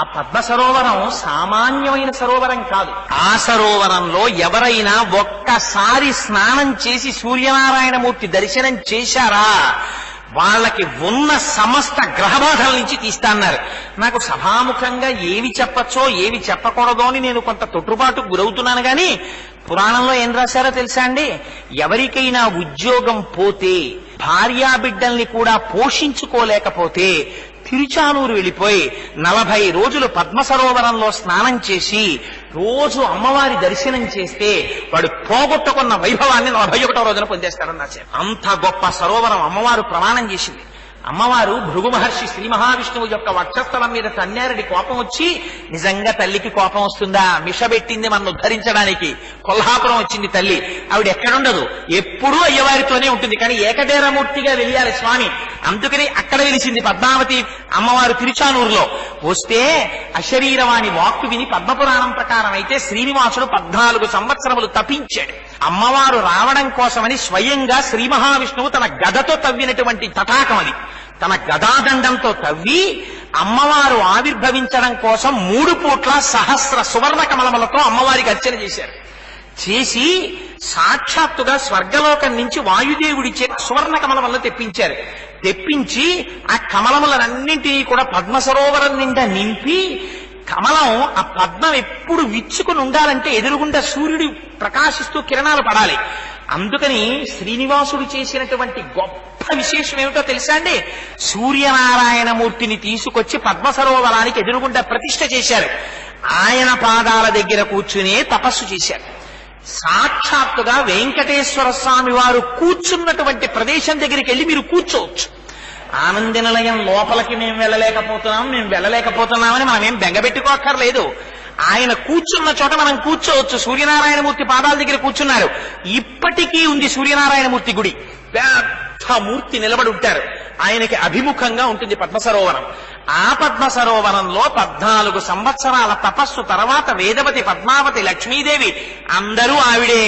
ఆ పద్మసరోవరం సామాన్యమైన సరోవరం కాదు. ఆ సరోవరంలో ఎవరైనా ఒక్కసారి స్నానం చేసి సూర్యనారాయణమూర్తి దర్శనం చేశారా వాళ్ళకి ఉన్న సమస్త గ్రహబాధల నుంచి తీస్తాన్నారు. నాకు సభాముఖంగా ఏవి చెప్పచ్చో ఏవి చెప్పకూడదో అని నేను కొంత తొట్టుబాటుకు గురవుతున్నాను. కానీ పురాణంలో ఏం రాశారో తెలుసా అండి? ఎవరికైనా ఉద్యోగం పోతే, భార్యాబిడ్డల్ని కూడా పోషించుకోలేకపోతే తిరుచానూరు వెళ్ళిపోయి 40 రోజులు పద్మసరోవరంలో స్నానం చేసి రోజు అమ్మవారి దర్శనం చేస్తే వాడు పోగొట్టుకున్న వైభవాన్ని 41వ రోజున పొందేస్తాడని రాశారు. అంత గొప్ప సరోవరం అమ్మవారు ప్రమాణం చేసింది. అమ్మవారు భృగు మహర్షి శ్రీ మహావిష్ణువు యొక్క వక్షస్థలం మీద తన్నేరడి కోపం వచ్చి, నిజంగా తల్లికి కోపం వస్తుందా? మిషబెట్టింది మనం ఉద్ధరించడానికి. కొల్హాపురం వచ్చింది తల్లి. ఆవిడ ఎక్కడుండదు, ఎప్పుడూ అయ్యవారితోనే ఉంటుంది. కానీ ఏకదేరమూర్తిగా వెలియాలి స్వామి. అందుకని అక్కడ వెలిసింది పద్మావతి అమ్మవారు తిరుచానూరులో. వస్తే అశరీరవాణి వాక్కు విని పద్మపురాణం ప్రకారం అయితే శ్రీనివాసుడు 14 సంవత్సరములు తపించాడు. అమ్మవారు రావడం కోసమని స్వయంగా శ్రీ మహావిష్ణువు తన గదతో తవ్వినటువంటి తటాకం అది. తన గదాదండంతో తవ్వి అమ్మవారు ఆవిర్భవించడం కోసం 3 పూట్ల సహస్ర సువర్ణ కమలములతో అమ్మవారికి అర్చన చేశారు. చేసి సాక్షాత్తుగా స్వర్గలోకం నుంచి వాయుదేవుడిచే సువర్ణ కమలములను తెప్పించారు. తెప్పించి ఆ కమలములన్నింటినీ కూడా పద్మసరోవరం నిండా నింపి, కమలం ఆ పద్మం ఎప్పుడు విచ్చుకుని ఉండాలంటే ఎదురుగుండా సూర్యుడు ప్రకాశిస్తూ కిరణాలు పడాలి. అందుకని శ్రీనివాసుడు చేసినటువంటి గొప్ప విశేషం ఏమిటో తెలుసా అండి? సూర్యనారాయణమూర్తిని తీసుకొచ్చి పద్మసరోవరానికి ఎదురుగుండా ప్రతిష్ఠ చేశారు. ఆయన పాదాల దగ్గర కూర్చునే తపస్సు చేశారు. సాక్షాత్తుగా వెంకటేశ్వర స్వామి వారు కూర్చున్నటువంటి ప్రదేశం దగ్గరికి వెళ్ళి మీరు కూర్చోవచ్చు. ఆనంద నిలయం లోపలికి మేము వెళ్ళలేకపోతున్నామని మనం ఏం బెంగబెట్టుకోక్కర్లేదు. ఆయన కూర్చున్న చోట మనం కూర్చోవచ్చు. సూర్యనారాయణమూర్తి పాదాల దగ్గర కూర్చున్నారు. ఇప్పటికీ ఉంది సూర్యనారాయణమూర్తి గుడి. పెద్ద మూర్తి నిలబడి ఉంటారు. ఆయనకి అభిముఖంగా ఉంటుంది పద్మసరోవరం. ఆ పద్మసరోవరంలో 14 సంవత్సరాల తపస్సు తర్వాత వేదవతి, పద్మావతి, లక్ష్మీదేవి అందరూ ఆవిడే.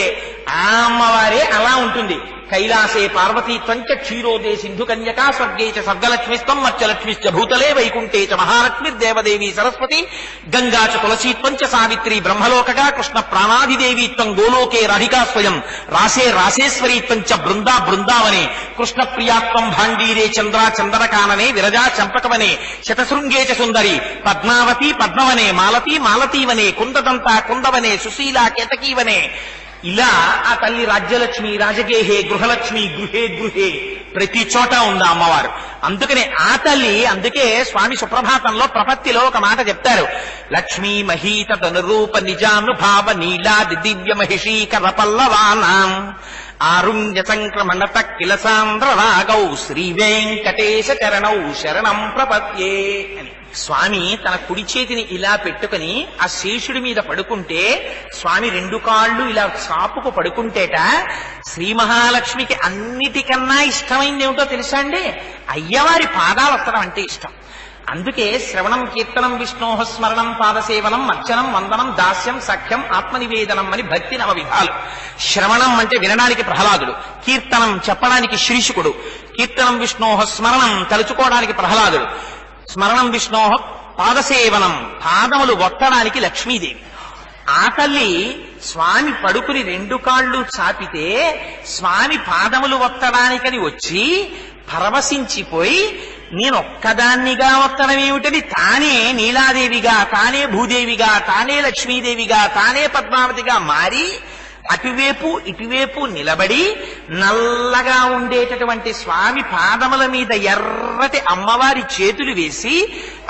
ఆ అమ్మవారే అలా ఉంటుంది. కైలాసే పార్వతీత్వం చ క్షీరోదే సింధు కన్యకా స్వర్గే చ స్వర్గలక్ష్మిస్తం మత్స్యలక్ష్మిశ్చ భూతలే వైకుంఠే చ మహాలక్ష్మిర్దేవదేవి సరస్వతి గంగా చ తులసీత్వం చ సావిత్రి బ్రహ్మలోకగా కృష్ణ ప్రాణాధిదేవీత్వం గోలోకే రాధికా స్వయం రాసే రాసేశ్వరీత్వం చ బృందా బృందావనే కృష్ణ ప్రియాత్వం భాండీరే చంద్ర చందనకాననే విరజా చంపకవనే శతశృంగే చ సుందరి పద్మావతి పద్మవనే మాలతి మాలతీవనే కుందదంతా కుందవనే సుశీలా కేతకీవనే. ఇలా ఆ తల్లి రాజ్యలక్ష్మి రాజగేహే గృహలక్ష్మి గృహే గృహే ప్రతి చోట ఉందా అమ్మవారు. అందుకనే ఆ తల్లి, అందుకే స్వామి సుప్రభాతంలో ప్రపత్తిలో ఒక మాట చెప్తారు, లక్ష్మీ మహీత తనురూప నిజానుభావ నీలాది దివ్య మహిషీకర పల్లవానాం ఆరుణ్య సంక్రమణత కిల సాంద్ర రాగౌ శ్రీ వెంకటేశ చరణౌ శరణం ప్రపత్యే అని. స్వామి తన కుడి చేతిని ఇలా పెట్టుకుని ఆ శేషుడి మీద పడుకుంటే స్వామి రెండు కాళ్ళు ఇలా చాపుకు పడుకుంటేట శ్రీ మహాలక్ష్మికి అన్నిటికన్నా ఇష్టమైంది ఏమిటో తెలుసా అండి? అయ్యవారి పాదాలు వస్తడం అంటే ఇష్టం. అందుకే శ్రవణం కీర్తనం విష్ణోహ స్మరణం పాదసేవనం అర్చనం వందనం దాస్యం సఖ్యం ఆత్మనివేదనం అని భక్తి నవ విధాలు. శ్రవణం అంటే వినడానికి ప్రహ్లాదుడు, కీర్తనం చెప్పడానికి శ్రీశుకుడు, కీర్తనం విష్ణోహ స్మరణం తలుచుకోవడానికి ప్రహ్లాదుడు, స్మరణం విష్ణోహ పాదసేవనం పాదములు ఒత్తడానికి లక్ష్మీదేవి. ఆ తల్లి స్వామి పడుకుని రెండు కాళ్ళు చాపితే స్వామి పాదములు ఒత్తడానికని వచ్చి పరవశించిపోయి నేనొక్కదాన్నిగా ఒత్తడం ఏమిటని తానే నీలాదేవిగా, తానే భూదేవిగా, తానే లక్ష్మీదేవిగా, తానే పద్మావతిగా మారి అటువైపు ఇటువైపు నిలబడి నల్లగా ఉండేటటువంటి స్వామి పాదముల మీద ఎర్రటి అమ్మవారి చేతులు వేసి,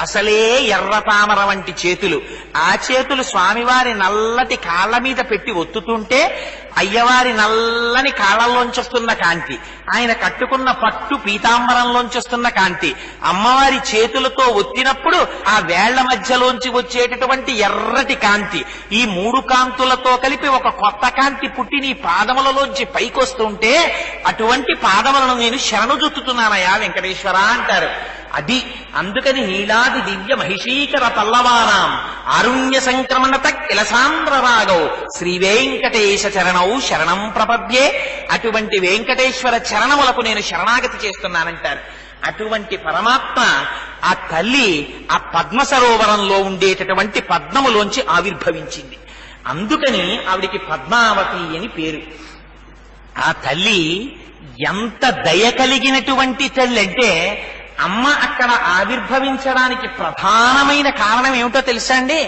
అసలే ఎర్ర తామర వంటి చేతులు, ఆ చేతులు స్వామివారి నల్లటి కాళ్ళ మీద పెట్టి ఒత్తుతుంటే అయ్యవారి నల్లని కాళ్ళల్లోంచొస్తున్న కాంతి, ఆయన కట్టుకున్న పట్టు పీతాంబరంలోంచొస్తున్న కాంతి, అమ్మవారి చేతులతో ఒత్తినప్పుడు ఆ వేళ్ల మధ్యలోంచి వచ్చేటటువంటి ఎర్రటి కాంతి, ఈ మూడు కాంతులతో కలిపి ఒక కొత్త కాంతి పుట్టి నీ పాదములలోంచి పైకొస్తుంటే అటువంటి పాదములను నేను శరణు జొత్తుతున్నానయా వెంకటేశ్వర అంటారు. అది అందుకని నీలాది దివ్య మహిషీకర పల్లవానాం ఆరుణ్య సంక్రమణత కిలసాంద్ర రాగౌ శ్రీ వెంకటేశ చరణౌ శరణం ప్రపద్యే. అటువంటి వెంకటేశ్వర చరణములకు నేను శరణాగతి చేస్తున్నానంటారు. అటువంటి పరమాత్మ ఆ తల్లి ఆ పద్మ సరోవరంలో ఉండేటటువంటి పద్మములోంచి ఆవిర్భవించింది. అందుకని ఆవిడికి పద్మావతి అని పేరు. ఆ తల్లి ఎంత దయ కలిగినటువంటి తల్లి అంటే, అమ్మ అక్కడ ఆవిర్భవించడానికి ప్రధానమైన కారణం ఏమిటో తెలుసా అండి?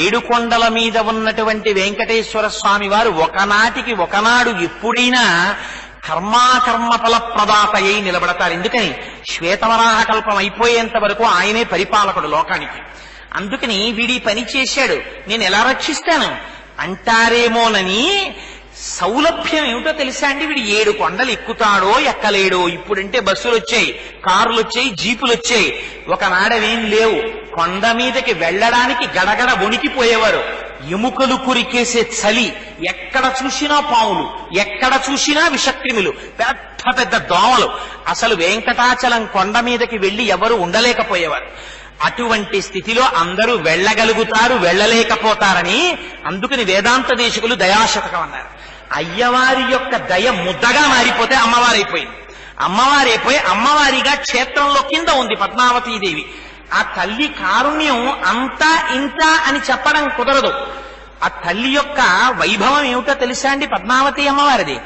ఏడుకొండల మీద ఉన్నటువంటి వెంకటేశ్వర స్వామి వారు ఒకనాటికి ఒకనాడు ఎప్పుడైనా కర్మాకర్మ ఫలప్రదాత అయి నిలబడతారు. ఎందుకని? శ్వేతవరాహ కల్పం అయిపోయేంత వరకు ఆయనే పరిపాలకుడు లోకానికి. అందుకని వీడి పని చేశాడు, నేను ఎలా రక్షిస్తాను అంటారేమోనని సౌలభ్యం ఏమిటో తెలుసా అండి? వీడు 7 కొండలు ఎక్కుతాడో ఎక్కలేడో. ఇప్పుడంటే బస్సులు వచ్చాయి, కారులు వచ్చాయి, జీపులు వచ్చాయి. ఒకనాడవేం లేవు. కొండ మీదకి వెళ్ళడానికి గడగడ వణికిపోయేవారు. ఎముకలు కురికేసే చలి, ఎక్కడ చూసినా పాములు, ఎక్కడ చూసినా విషక్రిములు, పెద్ద పెద్ద దోమలు. అసలు వెంకటాచలం కొండ మీదకి వెళ్లి ఎవరు ఉండలేకపోయేవారు. అటువంటి స్థితిలో అందరూ వెళ్ళగలుగుతారు, వెళ్ళలేకపోతారని అందుకని వేదాంత దేశికులు దయాశతకం అన్నారు. అయ్యవారి యొక్క దయ ముద్దగా మారిపోతే అమ్మవారైపోయింది. అమ్మవారైపోయి అమ్మవారిగా క్షేత్రంలో కింద ఉంది పద్మావతీదేవి. ఆ తల్లి కారుణ్యం అంతా ఇంత అని చెప్పడం కుదరదు. ఆ తల్లి యొక్క వైభవం ఏమిటో తెలుసా అండి? పద్మావతి అమ్మవారిది.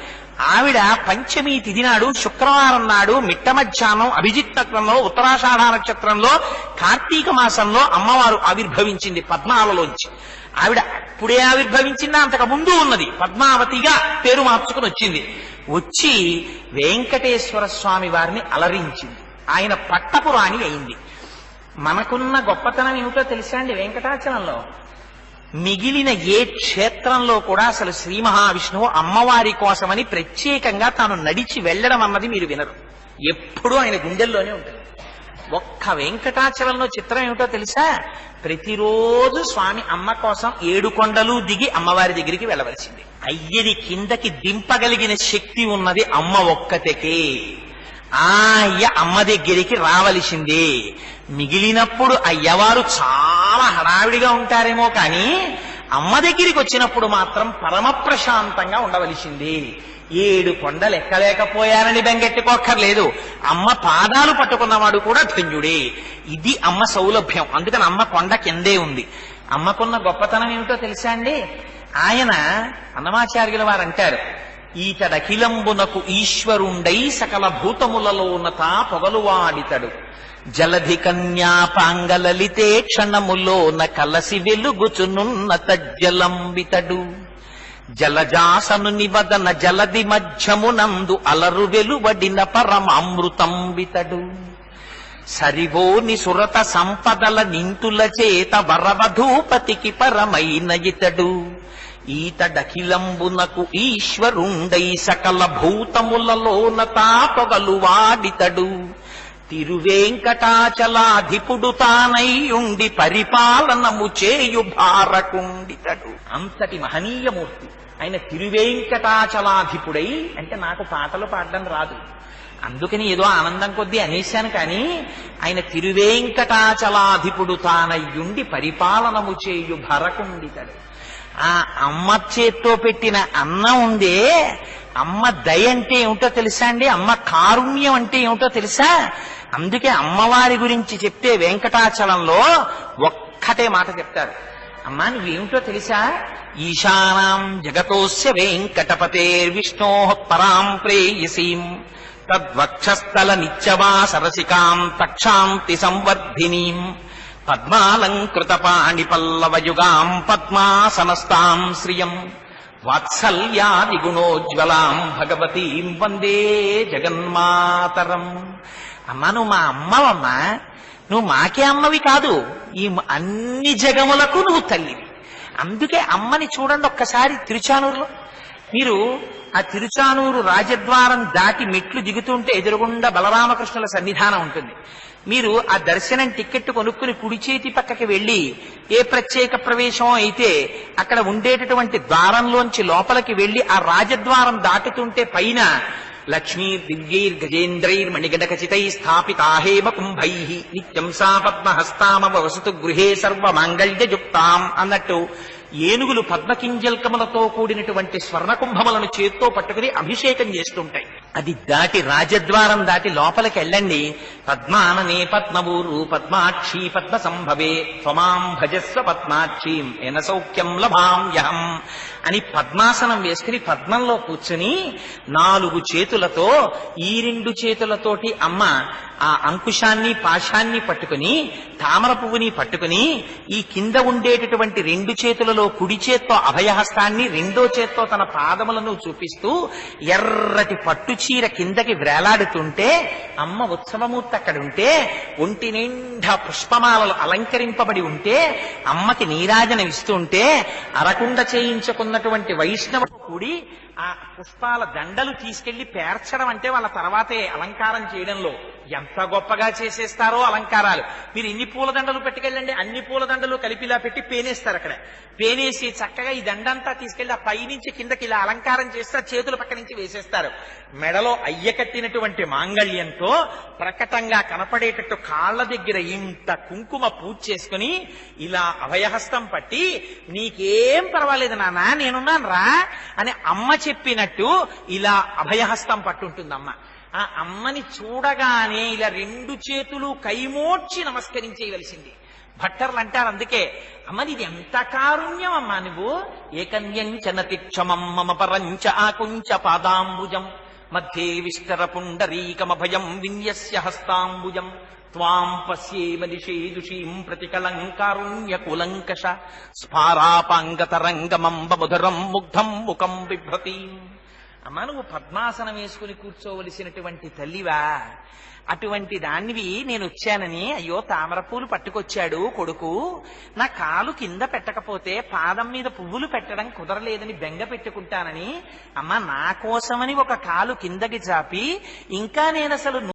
ఆవిడ పంచమి తిథి నాడు శుక్రవారం నాడు మిట్ట మధ్యాహ్నం అభిజిత్ నక్షత్రంలో ఉత్తరాషాఢ నక్షత్రంలో కార్తీక మాసంలో అమ్మవారు ఆవిర్భవించింది పద్మాలలోంచి. ఆవిడ అప్పుడే ఆవిర్భవించిందా? అంతకు ముందు ఉన్నది. పద్మావతిగా పేరు మార్చుకుని వచ్చింది. వచ్చి వెంకటేశ్వర స్వామి వారిని అలరించింది. ఆయన పట్టపురాణి అయింది. మనకున్న గొప్పతనం ఏమిటో తెలుసా అండి? వెంకటాచలంలో మిగిలిన ఏ క్షేత్రంలో కూడా అసలు శ్రీ మహావిష్ణువు అమ్మవారి కోసమని ప్రత్యేకంగా తాను నడిచి వెళ్ళడం అన్నది మీరు వినరు. ఎప్పుడూ ఆయన గుండెల్లోనే ఉంటుంది. ఒక్క వెంకటాచలంలో చిత్రం ఏమిటో తెలుసా? ప్రతిరోజు స్వామి అమ్మ కోసం 7 కొండలు దిగి అమ్మవారి దగ్గరికి వెళ్ళవలసింది. అయ్యని కిందకి దింపగలిగిన శక్తి ఉన్నది అమ్మ ఒక్కతే. అయ్య అమ్మ దగ్గరికి రావలసిందే. మిగిలినప్పుడు అయ్యవారు చాలా హడావిడిగా ఉంటారేమో కానీ అమ్మ దగ్గరికి వచ్చినప్పుడు మాత్రం పరమ ప్రశాంతంగా ఉండవలసింది. 7 కొండలు ఎక్కలేకపోయానని బెంగెట్టుకోక్కర్లేదు. అమ్మ పాదాలు పట్టుకున్నవాడు కూడా ధన్యుడే. ఇది అమ్మ సౌలభ్యం. అందుకని అమ్మ కొండ కిందే ఉంది. అమ్మకున్న గొప్పతనం ఏమిటో తెలుసా అండి? ఆయన అన్నమాచార్యుల వారు అంటారు, ఈతడఖిలంబునకు ఈశ్వరుండై సకల భూతములలోనతా పొగలువాడితడు, జలధి కన్యాపాంగలలితే క్షణములోన కలసి వెలుగుచునున్న తజ్జలంబితడు, జలజాసను నివదన జలది మధ్యమునందు అలరు వెలువడిన పరమామృతంబితడు, సరివోని సురత సంపదల నింతుల చేత వరవధూపతికి పరమైన ఇతడు, ఈతడఖిలంబునకు ఈశ్వరుండై సకల భూతములలోన తాపగలు వాడితడు, తిరువేంకటాచలాధిపుడు తానయ్యుండి పరిపాలనము చేయు భారకుండితడు. అంతటి మహనీయమూర్తి ఆయన. తిరువేంకటాచలాధిపుడై అంటే నాకు పాటలు పాడడం రాదు, అందుకని ఏదో ఆనందం కొద్దీ అనేశాను. కానీ ఆయన తిరువేంకటాచలాధిపుడు తానయ్యుండి పరిపాలనము చేయు భరకుండితడు. ఆ అమ్మ చేత్తో పెట్టిన అన్నం ఉందే, అమ్మ దయ అంటే ఏమిటో తెలుసా అండి? అమ్మ కారుణ్యం అంటే ఏమిటో తెలుసా? అందుకే అమ్మవారి గురించి చెప్తే వెంకటాచలంలో ఒక్కటే మాట చెప్తారు. అమ్మా నువ్వేమిటో తెలుసా? ఈశానాం జగతోస్య వెంకటపతేర్విష్ణో పరాం ప్రేయసీం తద్వక్షస్థల నిత్యవా సరసికాం తక్షాంతి సంవర్ధినీం పద్మాలంకృత పాణి పల్లవయుగాం పద్మాసనస్తాం శ్రియం వాత్సల్యాది గుణోజ్వలాం భగవతీం వందే జగన్మాతరం. అమ్మా నువ్వు మా అమ్మవమ్మా, నువ్వు మాకే అమ్మవి కాదు, ఈ అన్ని జగములకు నువ్వు తల్లివి. అందుకే అమ్మని చూడండి ఒక్కసారి తిరుచానూరులో. మీరు ఆ తిరుచానూరు రాజద్వారం దాటి మెట్లు దిగుతుంటే ఎదురుగుండా బలరామకృష్ణుల సన్నిధానం ఉంటుంది. మీరు ఆ దర్శనం టికెట్ కొనుక్కుని కుడి చేతి పక్కకి వెళ్లి ఏ ప్రత్యేక ప్రవేశం అయితే అక్కడ ఉండేటటువంటి ద్వారంలోంచి లోపలికి వెళ్లి ఆ రాజద్వారం దాటుతుంటే పైన లక్ష్మీ దివ్యైర్ గజేంద్రైర్ మణిగణకచితై స్థాపితాహేమ కుంభై నిత్యం సా పద్మహస్తామవ వసతు గృహే సర్వమాంగళ్యయుక్తాం అన్నట్టు ఏనుగులు పద్మకింజల్కములతో కూడినటువంటి స్వర్ణకుంభములను చేత్తో పట్టుకుని అభిషేకం చేస్తుంటాయి. అది దాటి రాజద్వారం దాటి లోపలికి వెళ్ళండి. పద్మాననే పద్మవూరు పద్మాక్షి పద్మ సంభవే త్వమాం భజస్వ పద్మాక్షీం ఎన సౌఖ్యం లభామ్యహం అని పద్మాసనం వేసుకుని పద్మంలో కూర్చుని 4 చేతులతో ఈ 2 చేతులతోటి అమ్మ ఆ అంకుశాన్ని పాశాన్ని పట్టుకుని తామర పువ్వుని పట్టుకుని ఈ కింద ఉండేటటువంటి 2 చేతులలో కుడి చేత్తో అభయహస్తాన్ని రెండో చేత్తో తన పాదములను చూపిస్తూ ఎర్రటి పట్టు చీర కిందకి వేలాడుతుంటే అమ్మ ఉత్సవమూర్తి అక్కడుంటే ఒంటి నిండా పుష్పమాలలు అలంకరింపబడి ఉంటే అమ్మకి నీరాజనం ఇస్తుంటే అరకుండ చేయించుకున్నటువంటి వైష్ణవ కూడి ఆ పుష్పాల దండలు తీసుకెళ్లి పేర్చడం అంటే వాళ్ళ తర్వాతే అలంకారం చేయడంలో ఎంత గొప్పగా చేసేస్తారో అలంకారాలు. మీరు ఇన్ని పూలదండలు పెట్టుకెళ్ళండి, అన్ని పూలదండలు కలిపిలా పెట్టి పేనేస్తారు. అక్కడ పేనేసి చక్కగా ఈ దండంతా తీసుకెళ్లి ఆ పైనుంచి కిందకి ఇలా అలంకారం చేస్తే చేతుల పక్క నుంచి వేసేస్తారు. మెడలో అయ్యకట్టినటువంటి మాంగళ్యంతో ప్రకటంగా కనపడేటట్టు కాళ్ల దగ్గర ఇంత కుంకుమ పూజ చేసుకుని ఇలా అభయహస్తం పట్టి నీకేం పర్వాలేదు నాన్న నేనున్నాను రా అని అమ్మ చెప్పినట్టు ఇలా అభయహస్తం పట్టుంటుంది అమ్మ. ఆ అమ్మని చూడగానే ఇలా 2 చేతులు కైమోడ్చి నమస్కరించేయవలసింది. భట్టర్లు అంటారు అందుకే అమ్మని ఇది ఎంత కారుణ్యం అమ్మా నువ్వు. ఏకన్యంచనతి క్షమం మమ పరంచ ఆకుంచ పాదాంబుజం మధ్యే విస్తర పుండరీకమభయం విన్యస్య హస్తాంబుజం త్వాం పశ్యేమ నిషేదుషీం ప్రతికలంకారుణ్య కులంకష స్ఫారాపాంగతరంగమంబ మధురం ముగ్ధం ముఖం బిభ్రతీం. అమ్మా నువ్వు పద్మాసనం వేసుకుని కూర్చోవలసినటువంటి తల్లివా, అటువంటి దానివి నేను వచ్చానని అయ్యో తామరపూలు పట్టుకొచ్చాడు కొడుకు, నా కాలు కింద పెట్టకపోతే పాదం మీద పువ్వులు పెట్టడం కుదరలేదని బెంగ పెట్టుకుంటానని అమ్మ నా కోసమని ఒక కాలు కిందకి చాపి ఇంకా నేను అసలు